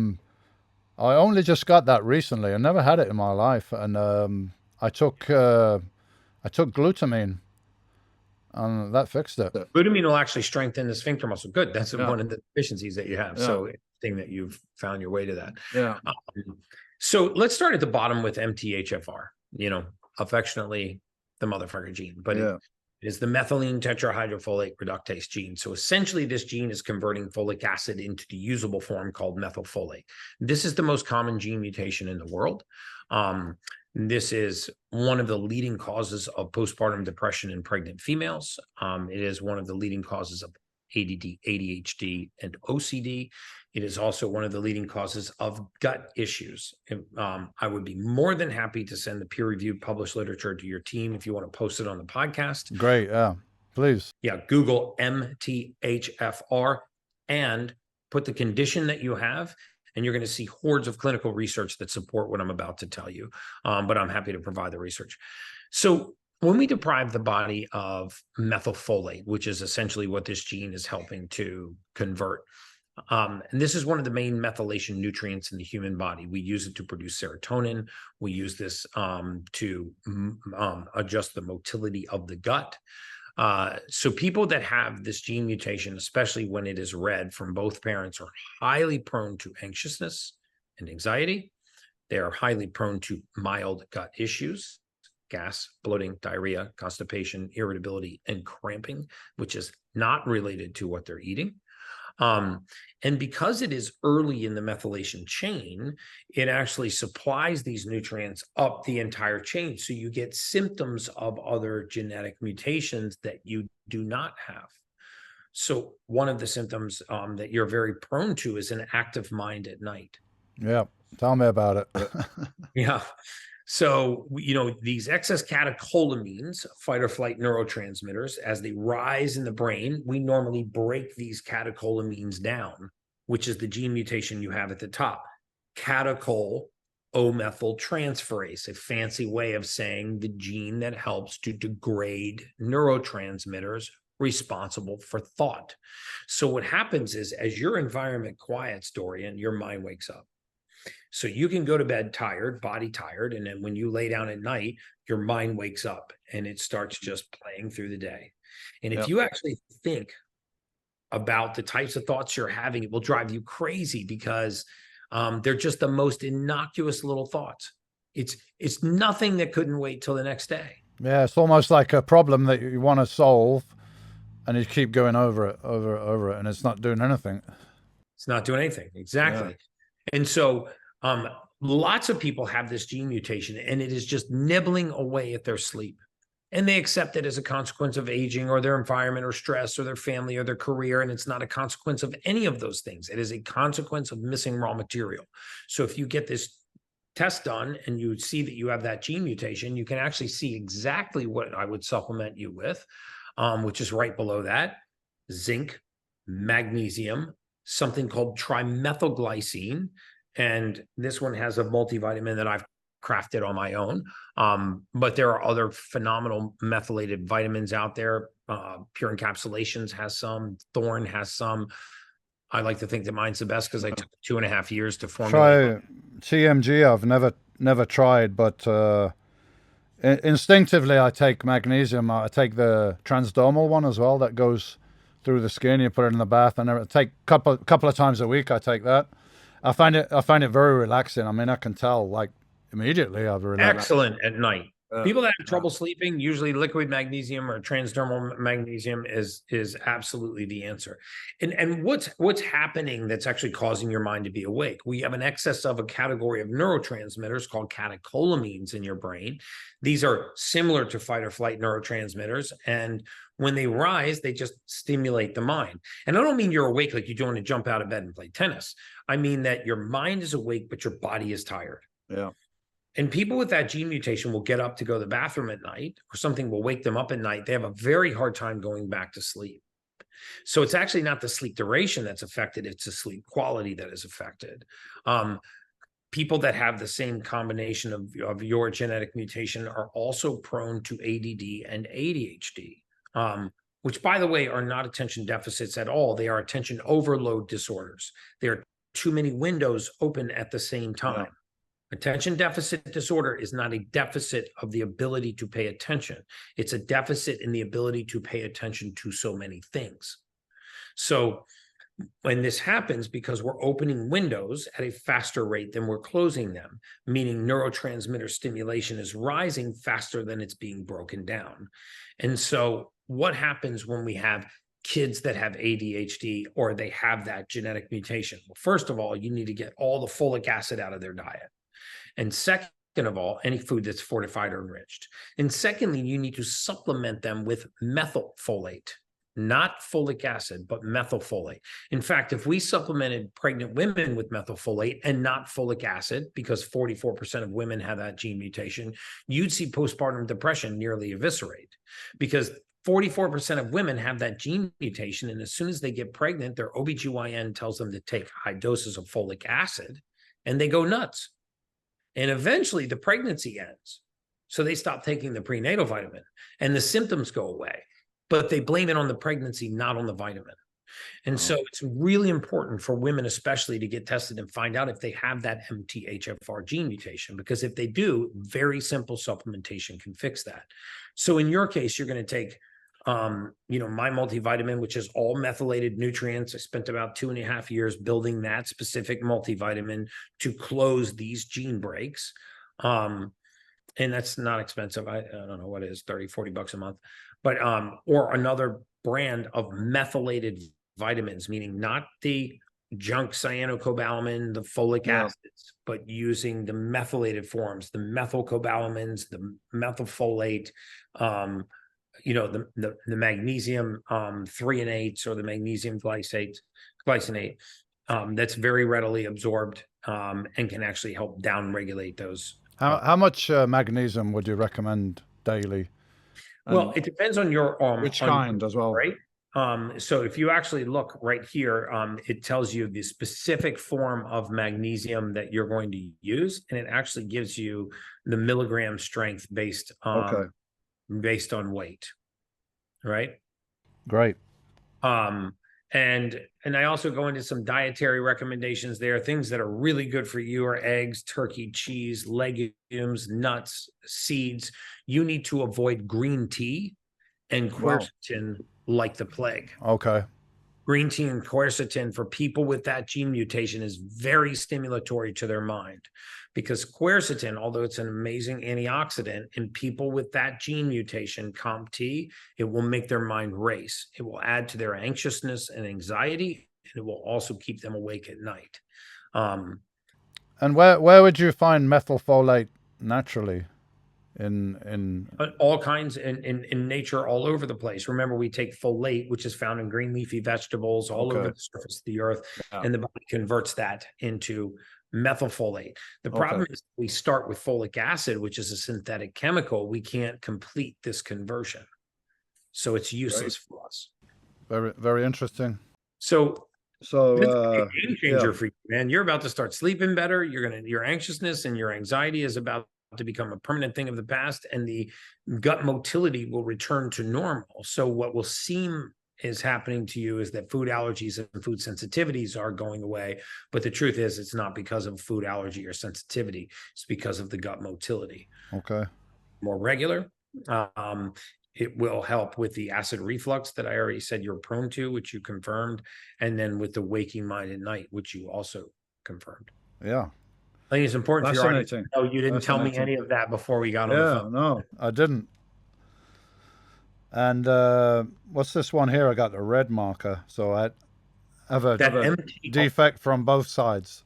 only just got that recently. I never had it in my life, and I took glutamine, and that fixed it. Glutamine will actually strengthen the sphincter muscle. Good. That's one of the deficiencies that you have. So interesting that you've found your way to that. Yeah. So let's start at the bottom with MTHFR, affectionately the motherfucker gene, but it is the methylene tetrahydrofolate reductase gene. So essentially this gene is converting folic acid into the usable form called methylfolate. This is the most common gene mutation in the world. This is one of the leading causes of postpartum depression in pregnant females. It is one of the leading causes of ADD, ADHD, and OCD. It is also one of the leading causes of gut issues. I would be more than happy to send the peer-reviewed published literature to your team if you want to post it on the podcast. Great, yeah, please. Yeah, Google MTHFR and put the condition that you have, and you're going to see hordes of clinical research that support what I'm about to tell you. But I'm happy to provide the research. So when we deprive the body of methylfolate, which is essentially what this gene is helping to convert, and this is one of the main methylation nutrients in the human body. We use it to produce serotonin. We use this to adjust the motility of the gut. So people that have this gene mutation, especially when it is red from both parents, are highly prone to anxiousness and anxiety. They are highly prone to mild gut issues, gas, bloating, diarrhea, constipation, irritability, and cramping, which is not related to what they're eating. And because it is early in the methylation chain, it actually supplies these nutrients up the entire chain. So you get symptoms of other genetic mutations that you do not have. So one of the symptoms that you're very prone to is an active mind at night. Yeah, tell me about it. Yeah. So, these excess catecholamines, fight or flight neurotransmitters, as they rise in the brain, we normally break these catecholamines down, which is the gene mutation you have at the top. Catechol O-methyltransferase, a fancy way of saying the gene that helps to degrade neurotransmitters responsible for thought. So what happens is, as your environment quiets, Dorian, your mind wakes up. So you can go to bed tired, body tired, and then when you lay down at night, your mind wakes up and it starts just playing through the day. And if you actually think about the types of thoughts you're having, it will drive you crazy because they're just the most innocuous little thoughts. It's nothing that couldn't wait till the next day. Yeah, it's almost like a problem that you want to solve, and you keep going over it, and it's not doing anything. It's not doing anything. Exactly. Yeah. And so lots of people have this gene mutation, and it is just nibbling away at their sleep. And they accept it as a consequence of aging or their environment or stress or their family or their career. And it's not a consequence of any of those things. It is a consequence of missing raw material. So if you get this test done and you would see that you have that gene mutation, you can actually see exactly what I would supplement you with, which is right below that: zinc, magnesium, something called trimethylglycine. And this one has a multivitamin that I've crafted on my own. But there are other phenomenal methylated vitamins out there. Pure Encapsulations has some, Thorne has some. I like to think that mine's the best because I took 2.5 years to formulate. Try TMG. I've never tried, but instinctively I take magnesium. I take the transdermal one as well that goes through the skin. You put it in the bath, and I take couple of times a week. I take that. I find it very relaxing. I mean, I can tell like immediately I've relaxed. Excellent at night. People that have trouble sleeping, usually liquid magnesium or transdermal magnesium is absolutely the answer. And what's happening that's actually causing your mind to be awake? We have an excess of a category of neurotransmitters called catecholamines in your brain. These are similar to fight or flight neurotransmitters, and when they rise, they just stimulate the mind. And I don't mean you're awake like you don't want to jump out of bed and play tennis. I mean that your mind is awake, but your body is tired. Yeah. And people with that gene mutation will get up to go to the bathroom at night, or something will wake them up at night. They have a very hard time going back to sleep. So it's actually not the sleep duration that's affected, it's the sleep quality that is affected. People that have the same combination of your genetic mutation are also prone to ADD and ADHD, which, by the way, are not attention deficits at all. They are attention overload disorders. There are too many windows open at the same time. Yeah. Attention deficit disorder is not a deficit of the ability to pay attention. It's a deficit in the ability to pay attention to so many things. So when this happens, because we're opening windows at a faster rate than we're closing them, meaning neurotransmitter stimulation is rising faster than it's being broken down. And so what happens when we have kids that have ADHD or they have that genetic mutation? Well, first of all, you need to get all the folic acid out of their diet. And second of all, any food that's fortified or enriched. And secondly, you need to supplement them with methylfolate, not folic acid, but methylfolate. In fact, if we supplemented pregnant women with methylfolate and not folic acid, because 44% of women have that gene mutation, you'd see postpartum depression nearly eviscerate, because 44% of women have that gene mutation. And as soon as they get pregnant, their OBGYN tells them to take high doses of folic acid and they go nuts. And eventually the pregnancy ends. So they stop taking the prenatal vitamin and the symptoms go away, but they blame it on the pregnancy, not on the vitamin. And so it's really important for women, especially, to get tested and find out if they have that MTHFR gene mutation, because if they do, very simple supplementation can fix that. So in your case, you're going to take my multivitamin, which is all methylated nutrients. I spent about 2.5 years building that specific multivitamin to close these gene breaks. And that's not expensive. I don't know what it is, 30, 40 bucks a month, but, or another brand of methylated vitamins, meaning not the junk cyanocobalamin, the folic acids, but using the methylated forms, the methylcobalamins, the methylfolate, the magnesium 3 and 8s, or the magnesium glycinate, that's very readily absorbed and can actually help down-regulate those. How much magnesium would you recommend daily? Well, it depends on your which kind as well, right? So if you actually look right here, it tells you the specific form of magnesium that you're going to use, and it actually gives you the milligram strength based on weight, right? Great. And I also go into some dietary recommendations there. Things that are really good for you are eggs, turkey, cheese, legumes, nuts, seeds. You need to avoid green tea and quercetin like the plague. Okay. Green tea and quercetin for people with that gene mutation is very stimulatory to their mind, because quercetin, although it's an amazing antioxidant, in people with that gene mutation, COMT, it will make their mind race. It will add to their anxiousness and anxiety, and it will also keep them awake at night. And where would you find methylfolate naturally? In all kinds in nature, all over the place. Remember, we take folate, which is found in green leafy vegetables all over the surface of the earth, and the body converts that into methylfolate. The problem Okay. is we start with folic acid, which is a synthetic chemical. We can't complete this conversion. So it's useless for us. Very, very interesting. So So, this is a game yeah. changer for you, man. You're about to start sleeping better. Your anxiousness and your anxiety is about to become a permanent thing of the past, and the gut motility will return to normal. So what will seem is happening to you is that food allergies and food sensitivities are going away. But the truth is, it's not because of food allergy or sensitivity. It's because of the gut motility. Okay. More regular. It will help with the acid reflux that I already said you're prone to, which you confirmed, and then with the waking mind at night, which you also confirmed. Yeah. I think it's important for your audience to know you didn't tell me any of that before we got on the phone. No, I didn't. And what's this one here? I got a red marker, so I have a defect from both sides.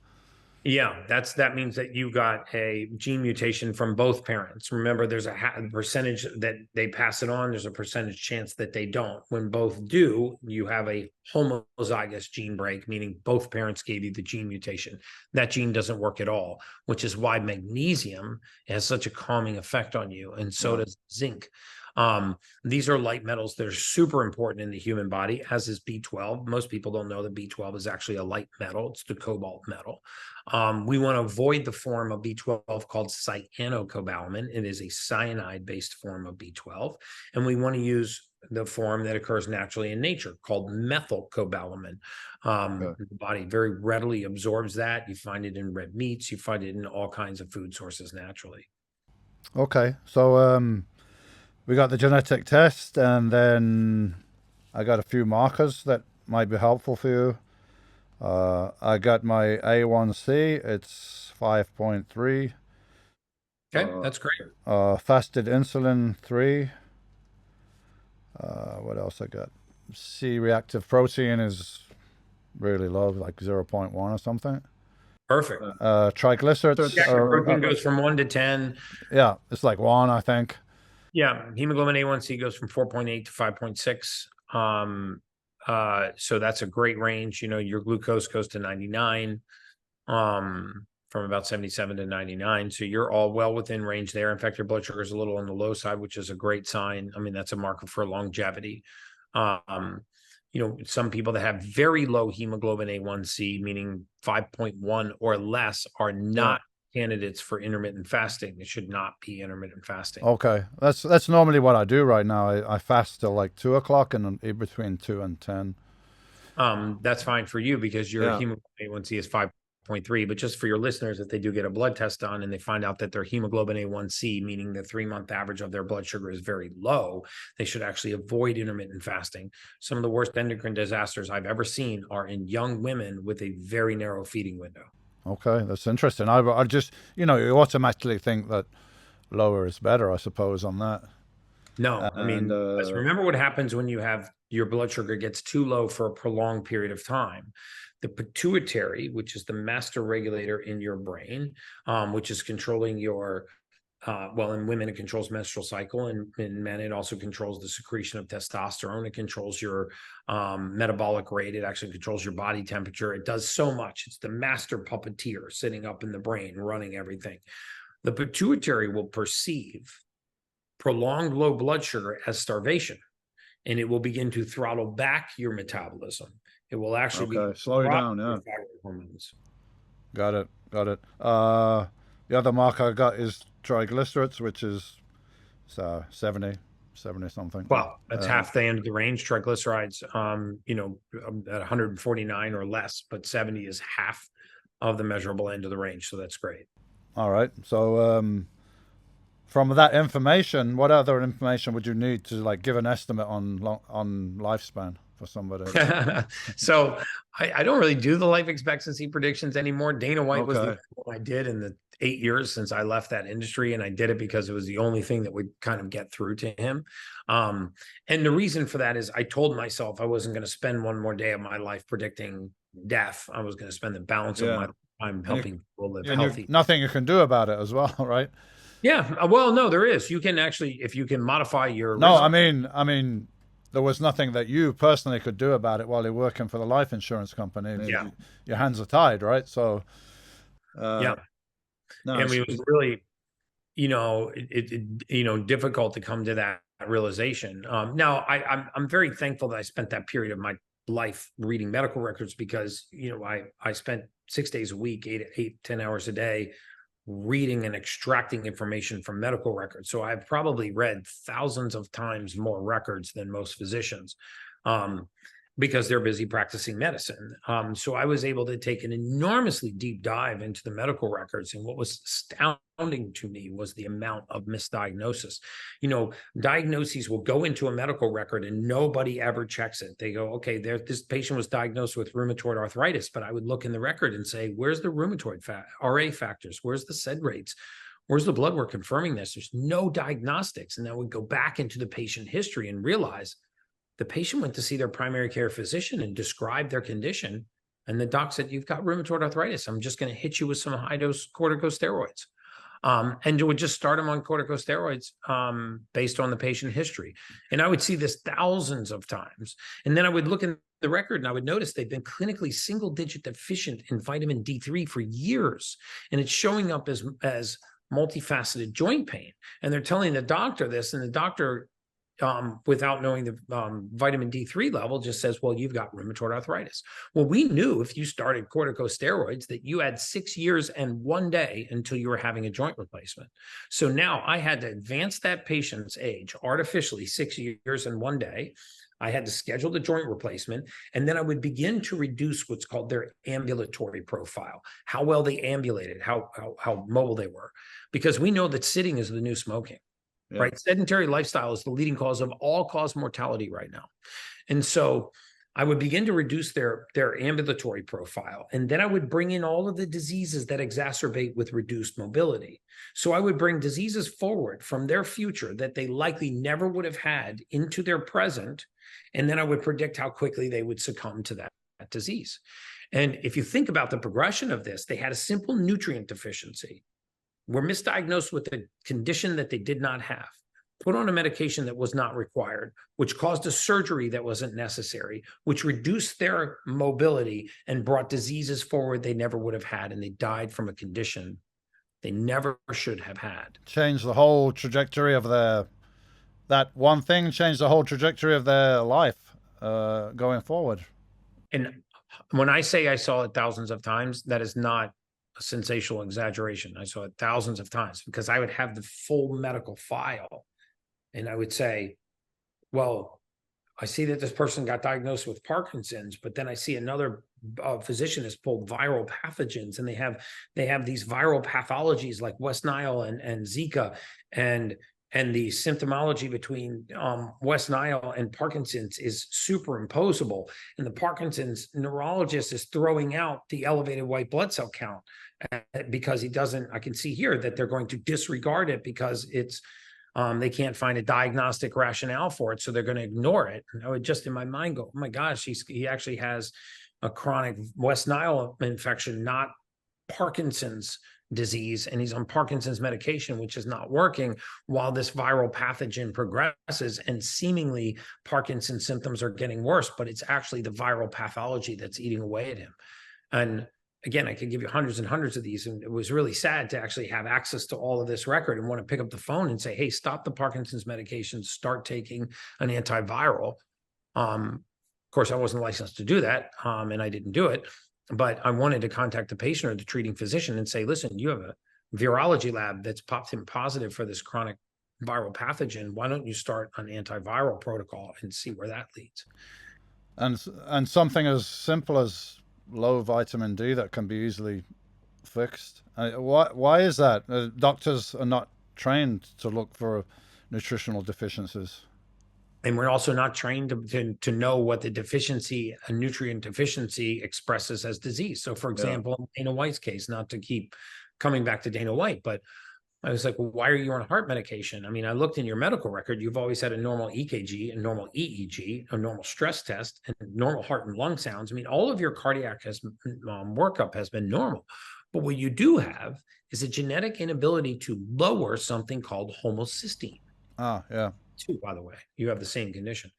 Yeah, that means that you got a gene mutation from both parents. Remember, there's a percentage that they pass it on. There's a percentage chance that they don't. When both do, you have a homozygous gene break, meaning both parents gave you the gene mutation. That gene doesn't work at all, which is why magnesium has such a calming effect on you, and so does zinc. These are light metals that are super important in the human body, as is B12. Most people don't know that B12 is actually a light metal. It's the cobalt metal. We want to avoid the form of B12 called cyanocobalamin. It is a cyanide-based form of B12. And we want to use the form that occurs naturally in nature called methylcobalamin. The body very readily absorbs that. You find it in red meats. You find it in all kinds of food sources naturally. Okay. So we got the genetic test, and then I got a few markers that might be helpful for you. I got my A1C. It's 5.3. Okay, that's great. Fasted insulin 3. What else I got? C-reactive protein is really low, like 0.1 or something. Perfect. Triglycerides. Protein goes from 1 to 10. Yeah, it's like 1, I think. Yeah, hemoglobin A1C goes from 4.8 to 5.6. So that's a great range. You know, your glucose goes to 99, from about 77 to 99. So you're all well within range there. In fact, your blood sugar is a little on the low side, which is a great sign. I mean, that's a marker for longevity. You know, some people that have very low hemoglobin A1C, meaning 5.1 or less, are not candidates for intermittent fasting. It should not be intermittent fasting. Okay, that's normally what I do right now. I fast till like 2 o'clock and between 2 and 10. That's fine for you because your hemoglobin A1C is 5.3. But just for your listeners, if they do get a blood test done and they find out that their hemoglobin A1C, meaning the 3-month average of their blood sugar, is very low, they should actually avoid intermittent fasting. Some of the worst endocrine disasters I've ever seen are in young women with a very narrow feeding window. Okay, that's interesting. I just, you know, you automatically think that lower is better, I suppose, on that. No, I mean, remember what happens when you have your blood sugar gets too low for a prolonged period of time. The pituitary, which is the master regulator in your brain, which is controlling your, well, in women, it controls menstrual cycle, and in men, it also controls the secretion of testosterone. It controls your metabolic rate. It actually controls your body temperature. It does so much. It's the master puppeteer sitting up in the brain, running everything. The pituitary will perceive prolonged low blood sugar as starvation, and it will begin to throttle back your metabolism. It will actually slow you down. Yeah, hormones. Got it. The other mark I got is triglycerides, which is 70 something. Well, that's half the end of the range. Triglycerides, you know, at 149 or less, but 70 is half of the measurable end of the range. So that's great. All right. So from that information, what other information would you need to like give an estimate on lifespan for somebody? So I don't really do the life expectancy predictions anymore. Dana White was the one I did in the 8 years since I left that industry, and I did it because it was the only thing that would kind of get through to him. And the reason for that is I told myself I wasn't going to spend one more day of my life predicting death. I was going to spend the balance of my time helping people live healthy. Nothing you can do about it as well, right? Yeah. Well, no, there is. You can actually, if you can modify your. No, I mean, there was nothing that you personally could do about it while you're working for the life insurance company. Yeah. Your hands are tied, right? So. Yeah. No, I mean, it was really, difficult to come to that realization. Now I'm very thankful that I spent that period of my life reading medical records because, I spent 6 days a week, 10 hours a day reading and extracting information from medical records. So I've probably read thousands of times more records than most physicians. Because they're busy practicing medicine. So I was able to take an enormously deep dive into the medical records. And what was astounding to me was the amount of misdiagnosis. Diagnoses will go into a medical record and nobody ever checks it. They go, okay, this patient was diagnosed with rheumatoid arthritis, but I would look in the record and say, where's the rheumatoid RA factors? Where's the SED rates? Where's the blood work confirming this? There's no diagnostics. And then we go back into the patient history and realize the patient went to see their primary care physician and described their condition. And the doc said, you've got rheumatoid arthritis. I'm just going to hit you with some high dose corticosteroids. And it would just start them on corticosteroids based on the patient history. And I would see this thousands of times. And then I would look in the record and I would notice they've been clinically single digit deficient in vitamin D3 for years. And it's showing up as multifaceted joint pain. And they're telling the doctor this, and the doctor, without knowing the vitamin D3 level, just says, well, you've got rheumatoid arthritis. Well, we knew if you started corticosteroids that you had 6 years and 1 day until you were having a joint replacement. So now I had to advance that patient's age artificially 6 years and 1 day. I had to schedule the joint replacement, and then I would begin to reduce what's called their ambulatory profile, how well they ambulated, how mobile they were, because we know that sitting is the new smoking. Yeah. Right. Sedentary lifestyle is the leading cause of all-cause mortality right now. And so I would begin to reduce their ambulatory profile. And then I would bring in all of the diseases that exacerbate with reduced mobility. So I would bring diseases forward from their future that they likely never would have had into their present. And then I would predict how quickly they would succumb to that disease. And if you think about the progression of this, they had a simple nutrient deficiency, were misdiagnosed with a condition that they did not have, put on a medication that was not required, which caused a surgery that wasn't necessary, which reduced their mobility and brought diseases forward they never would have had, and they died from a condition they never should have had. Changed the whole trajectory of that one thing changed the whole trajectory of their life going forward. And when I say I saw it thousands of times, that is not a sensational exaggeration. I saw it thousands of times because I would have the full medical file and I would say, well, I see that this person got diagnosed with Parkinson's, but then I see another physician has pulled viral pathogens, and they have these viral pathologies like West Nile and Zika, and the symptomology between West Nile and Parkinson's is superimposable. And the Parkinson's neurologist is throwing out the elevated white blood cell count because I can see here that they're going to disregard it because it's, they can't find a diagnostic rationale for it. So they're going to ignore it. And I would just in my mind go, oh my gosh, he actually has a chronic West Nile infection, not Parkinson's disease, and he's on Parkinson's medication, which is not working, while this viral pathogen progresses and seemingly Parkinson's symptoms are getting worse, but it's actually the viral pathology that's eating away at him. And again, I could give you hundreds and hundreds of these, and it was really sad to actually have access to all of this record and want to pick up the phone and say, hey, stop the Parkinson's medication, start taking an antiviral. Of course, I wasn't licensed to do that, and I didn't do it. But I wanted to contact the patient or the treating physician and say, listen, you have a virology lab that's popped in positive for this chronic viral pathogen. Why don't you start an antiviral protocol and see where that leads? And something as simple as low vitamin D that can be easily fixed. Why is that? Doctors are not trained to look for nutritional deficiencies. And we're also not trained to know what the deficiency, a nutrient deficiency, expresses as disease. So, for example, in Dana White's case, not to keep coming back to Dana White, but I was like, well, why are you on heart medication? I mean, I looked in your medical record. You've always had a normal EKG, a normal EEG, a normal stress test, and normal heart and lung sounds. I mean, all of your cardiac workup has been normal. But what you do have is a genetic inability to lower something called homocysteine. Ah, yeah. Too, by the way, you have the same condition,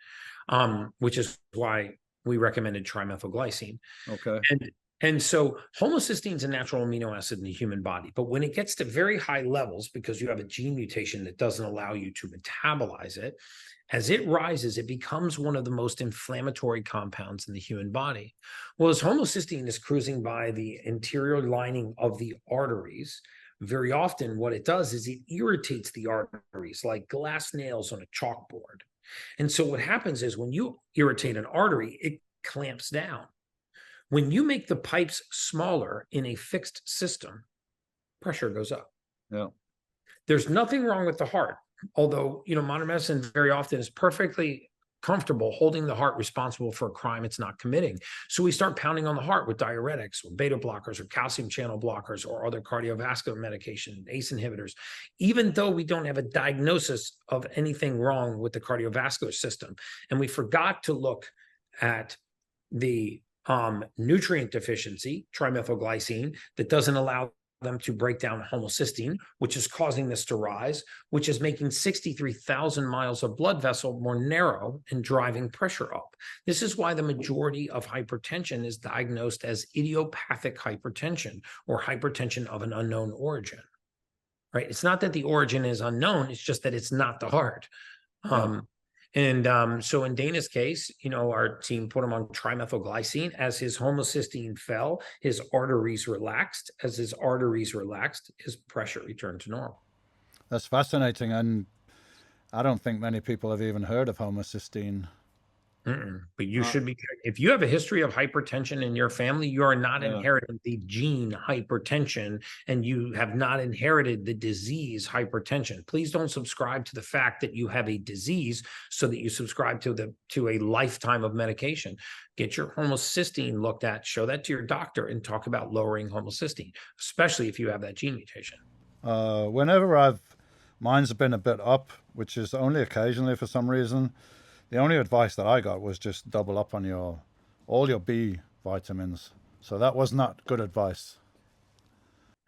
which is why we recommended trimethylglycine. Okay. And And so homocysteine is a natural amino acid in the human body. But when it gets to very high levels, because you have a gene mutation that doesn't allow you to metabolize it, as it rises, it becomes one of the most inflammatory compounds in the human body. Well, as homocysteine is cruising by the interior lining of the arteries, very often what it does is it irritates the arteries like glass nails on a chalkboard. And so what happens is when you irritate an artery, it clamps down. When you make the pipes smaller in a fixed system, pressure goes up. Yeah. There's nothing wrong with the heart, although, modern medicine very often is perfectly comfortable holding the heart responsible for a crime it's not committing. So we start pounding on the heart with diuretics or beta blockers or calcium channel blockers or other cardiovascular medication, ACE inhibitors, even though we don't have a diagnosis of anything wrong with the cardiovascular system. And we forgot to look at the nutrient deficiency, trimethylglycine, that doesn't allow them to break down homocysteine, which is causing this to rise, which is making 63,000 miles of blood vessel more narrow and driving pressure up. This is why the majority of hypertension is diagnosed as idiopathic hypertension or hypertension of an unknown origin, right? It's not that the origin is unknown, it's just that it's not the heart. So in Dana's case, our team put him on trimethylglycine. As his homocysteine fell, his arteries relaxed. As his arteries relaxed, his pressure returned to normal. That's fascinating. And I don't think many people have even heard of homocysteine. But you should be. If you have a history of hypertension in your family, you are not inheriting the gene hypertension, and you have not inherited the disease hypertension. Please don't subscribe to the fact that you have a disease so that you subscribe to a lifetime of medication. Get your homocysteine looked at, show that to your doctor, and talk about lowering homocysteine, especially if you have that gene mutation. Whenever mine's been a bit up, which is only occasionally for some reason. The only advice that I got was just double up on all your B vitamins. So that was not good advice.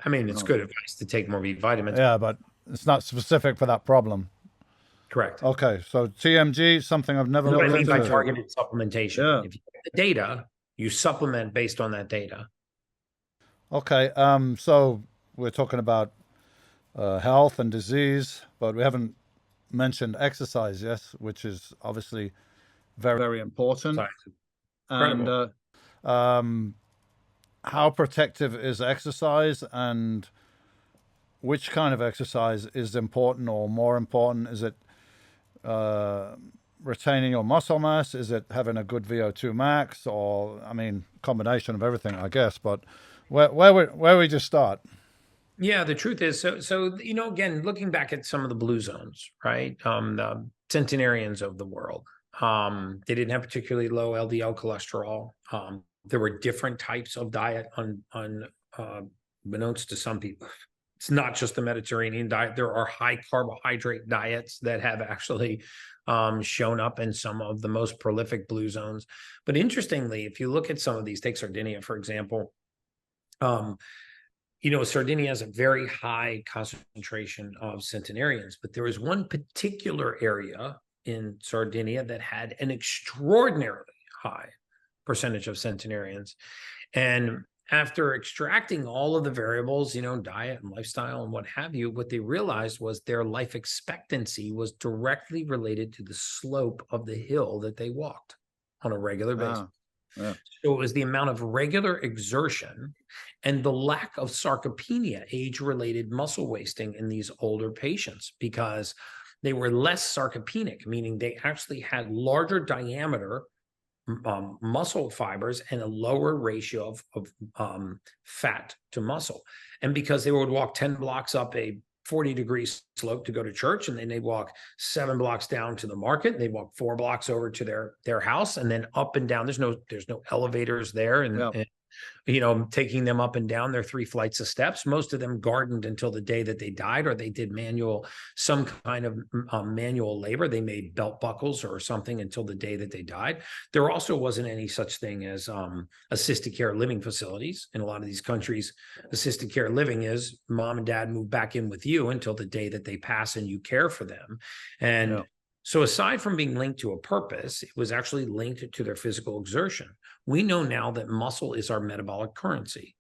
I mean, it's good advice to take more B vitamins. Yeah, but it's not specific for that problem. Correct. Okay, so TMG, something I've never looked into. What I mean by targeted supplementation. Yeah. If you get the data, you supplement based on that data. Okay, so we're talking about health and disease, but we haven't mentioned exercise, yes, which is obviously very, very important. And how protective is exercise, and which kind of exercise is important or more important? Is it retaining your muscle mass? Is it having a good VO2 max? Or, combination of everything, I guess. But where we just start? Yeah, the truth is, so again, looking back at some of the blue zones, right? The centenarians of the world, they didn't have particularly low LDL cholesterol. There were different types of diet unbeknownst to some people. It's not just the Mediterranean diet. There are high carbohydrate diets that have actually shown up in some of the most prolific blue zones. But interestingly, if you look at some of these, take Sardinia, for example, Sardinia has a very high concentration of centenarians, but there was one particular area in Sardinia that had an extraordinarily high percentage of centenarians. And after extracting all of the variables, diet and lifestyle and what have you, what they realized was their life expectancy was directly related to the slope of the hill that they walked on a regular basis. Yeah. So it was the amount of regular exertion and the lack of sarcopenia, age-related muscle wasting in these older patients, because they were less sarcopenic, meaning they actually had larger diameter muscle fibers and a lower ratio of fat to muscle. And because they would walk 10 blocks up a 40-degree slope to go to church, and then they walk 7 blocks down to the market, and they walk 4 blocks over to their house, and then up and down. There's no elevators there, and taking them up and down their 3 flights of steps. Most of them gardened until the day that they died, or they did some kind of manual labor. They made belt buckles or something until the day that they died. There also wasn't any such thing as assisted care living facilities. In a lot of these countries, assisted care living is mom and dad move back in with you until the day that they pass and you care for them. And So aside from being linked to a purpose, it was actually linked to their physical exertion. We know now that muscle is our metabolic currency.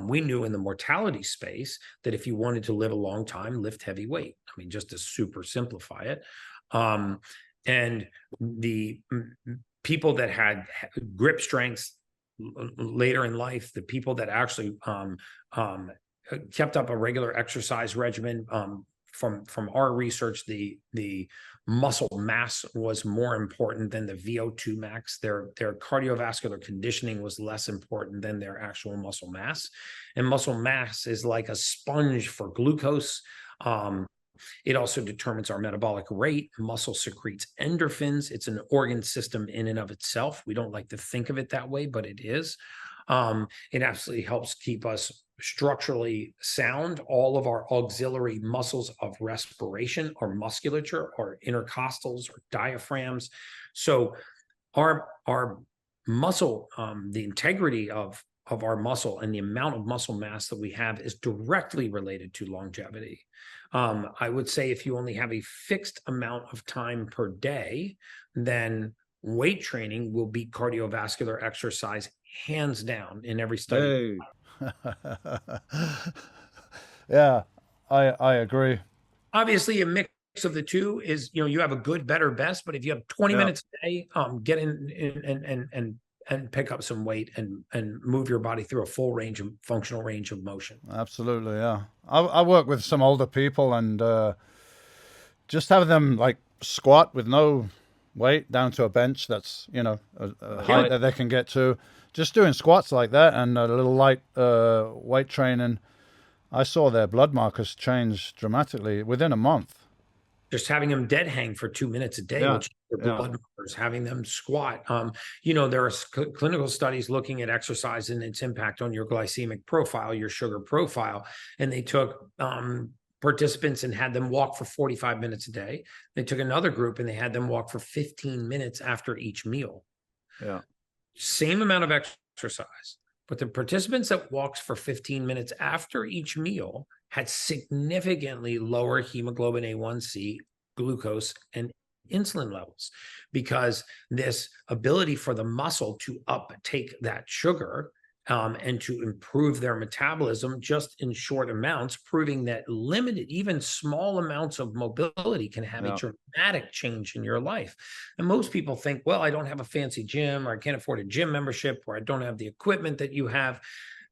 We knew in the mortality space that if you wanted to live a long time, lift heavy weight. I mean, just to super simplify it. And the people that had grip strengths later in life, the people that actually kept up a regular exercise regimen, from our research, the muscle mass was more important than the VO2 max. Their cardiovascular conditioning was less important than their actual muscle mass. And muscle mass is like a sponge for glucose. It also determines our metabolic rate. Muscle secretes endorphins. It's an organ system in and of itself. We don't like to think of it that way, but it is. It absolutely helps keep us structurally sound. All of our auxiliary muscles of respiration, our musculature, our intercostals, our diaphragms. So our muscle, the integrity of our muscle and the amount of muscle mass that we have is directly related to longevity. I would say if you only have a fixed amount of time per day, then weight training will beat cardiovascular exercise hands down in every study. Hey. Yeah, I agree. Obviously, a mix of the two is, you have a good, better, best. But if you have 20 Yeah. minutes a day, get in and pick up some weight and move your body through a functional range of motion. Absolutely, yeah. I work with some older people, and just having them like squat with no weight down to a bench that's a height that they can get to, just doing squats like that and a little light weight training, I saw their blood markers change dramatically within a month. Just having them dead hang for 2 minutes a day, Yeah, which their blood markers, having them squat. There are clinical studies looking at exercise and its impact on your glycemic profile, your sugar profile, and they took participants and had them walk for 45 minutes a day. They took another group and they had them walk for 15 minutes after each meal. Yeah. Same amount of exercise, but the participants that walked for 15 minutes after each meal had significantly lower hemoglobin A1C, glucose, and insulin levels, because this ability for the muscle to uptake that sugar and to improve their metabolism just in short amounts, proving that limited, even small amounts of mobility can have a dramatic change in your life. And most people think, well, I don't have a fancy gym, or I can't afford a gym membership, or I don't have the equipment that you have.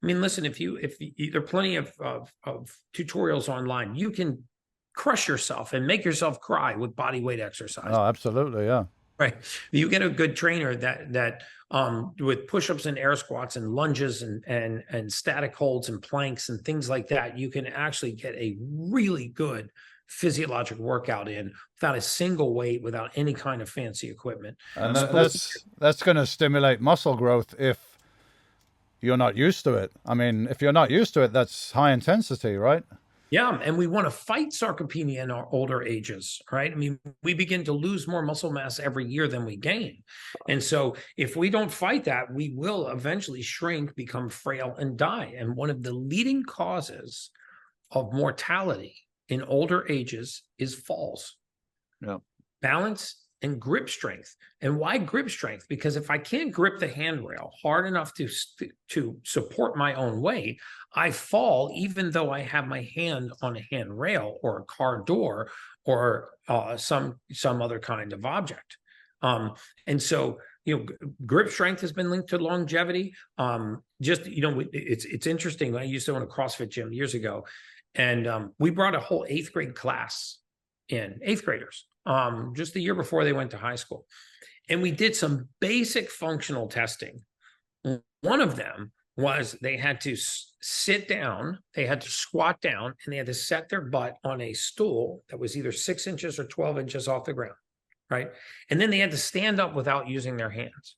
I mean, listen, if there are plenty of tutorials online, you can crush yourself and make yourself cry with body weight exercise. Oh, absolutely, yeah. Right. You get a good trainer that with push-ups and air squats and lunges and static holds and planks and things like that, you can actually get a really good physiologic workout in without a single weight, without any kind of fancy equipment. And that's going to stimulate muscle growth if you're not used to it. I mean, if you're not used to it, that's high intensity, right? Yeah, and we want to fight sarcopenia in our older ages, right? I mean, we begin to lose more muscle mass every year than we gain. And so if we don't fight that, we will eventually shrink, become frail, and die. And one of the leading causes of mortality in older ages is falls. Yeah. Balance and grip strength. And why grip strength? Because if I can't grip the handrail hard enough to support my own weight, I fall even though I have my hand on a handrail or a car door or some other kind of object. And so, grip strength has been linked to longevity. It's interesting. I used to own a CrossFit gym years ago, and we brought a whole 8th grade class in, 8th graders, just the year before they went to high school. And we did some basic functional testing. One of them was they had to sit down, they had to squat down, and they had to set their butt on a stool that was either 6 inches or 12 inches off the ground, right? And then they had to stand up without using their hands.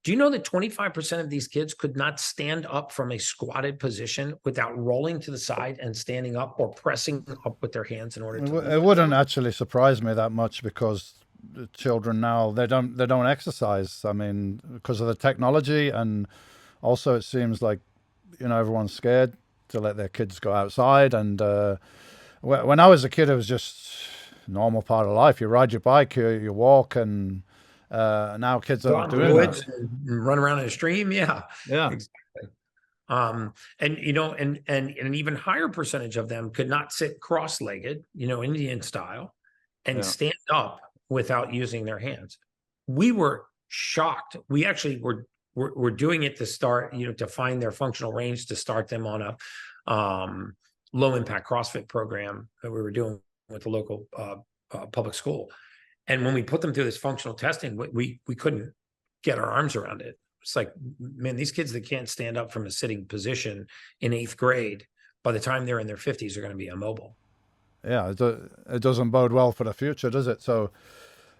Do you know that 25% of these kids could not stand up from a squatted position without rolling to the side and standing up or pressing up with their hands in order to? It wouldn't actually surprise me that much, because the children now, they don't exercise. I mean, because of the technology, and also it seems like everyone's scared to let their kids go outside. And when I was a kid, it was just normal part of life. You ride your bike, you walk, and now kids are not doing that. And run around in a stream. Yeah, Yeah. exactly. And you know, and an even higher percentage of them could not sit cross-legged, you know, Indian style, and stand up without using their hands. We were shocked. We actually were doing it to start, you know, to find their functional range, to start them on a low impact CrossFit program that we were doing with the local public school. And when we put them through this functional testing, we couldn't get our arms around it. It's like, man, these kids that can't stand up from a sitting position in 8th grade, by the time they're in their 50s, are going to be immobile. Yeah, it doesn't bode well for the future, does it? So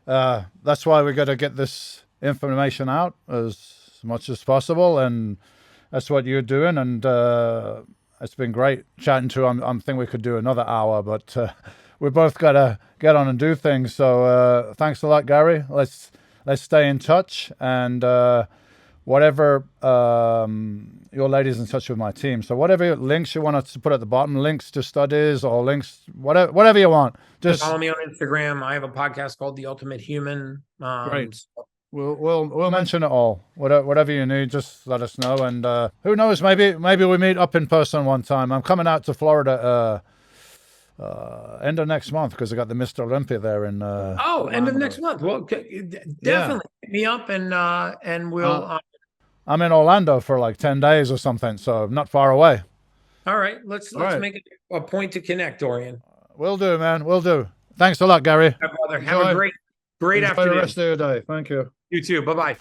that's why we got to get this information out as much as possible, and that's what you're doing. And it's been great chatting to you. I'm thinking we could do another hour, but we both got to get on and do things. So thanks a lot, Gary. Let's stay in touch, and whatever, your lady's in touch with my team. So whatever links you want us to put at the bottom, links to studies or links, whatever you want. Just follow me on Instagram. I have a podcast called The Ultimate Human. Great. We'll mention it all. Whatever you need, just let us know. And who knows, maybe we meet up in person one time. I'm coming out to Florida end of next month, because I got the Mr Olympia there in end of next month. Well, definitely hit me up, and we'll I'm in Orlando for like 10 days or something, so not far away. All right, let's make it a point to connect, Dorian. Will do, man. Will do. Thanks a lot, Gary. Brother. Have a great afternoon. The rest of your day. Thank you. You too. Bye-bye.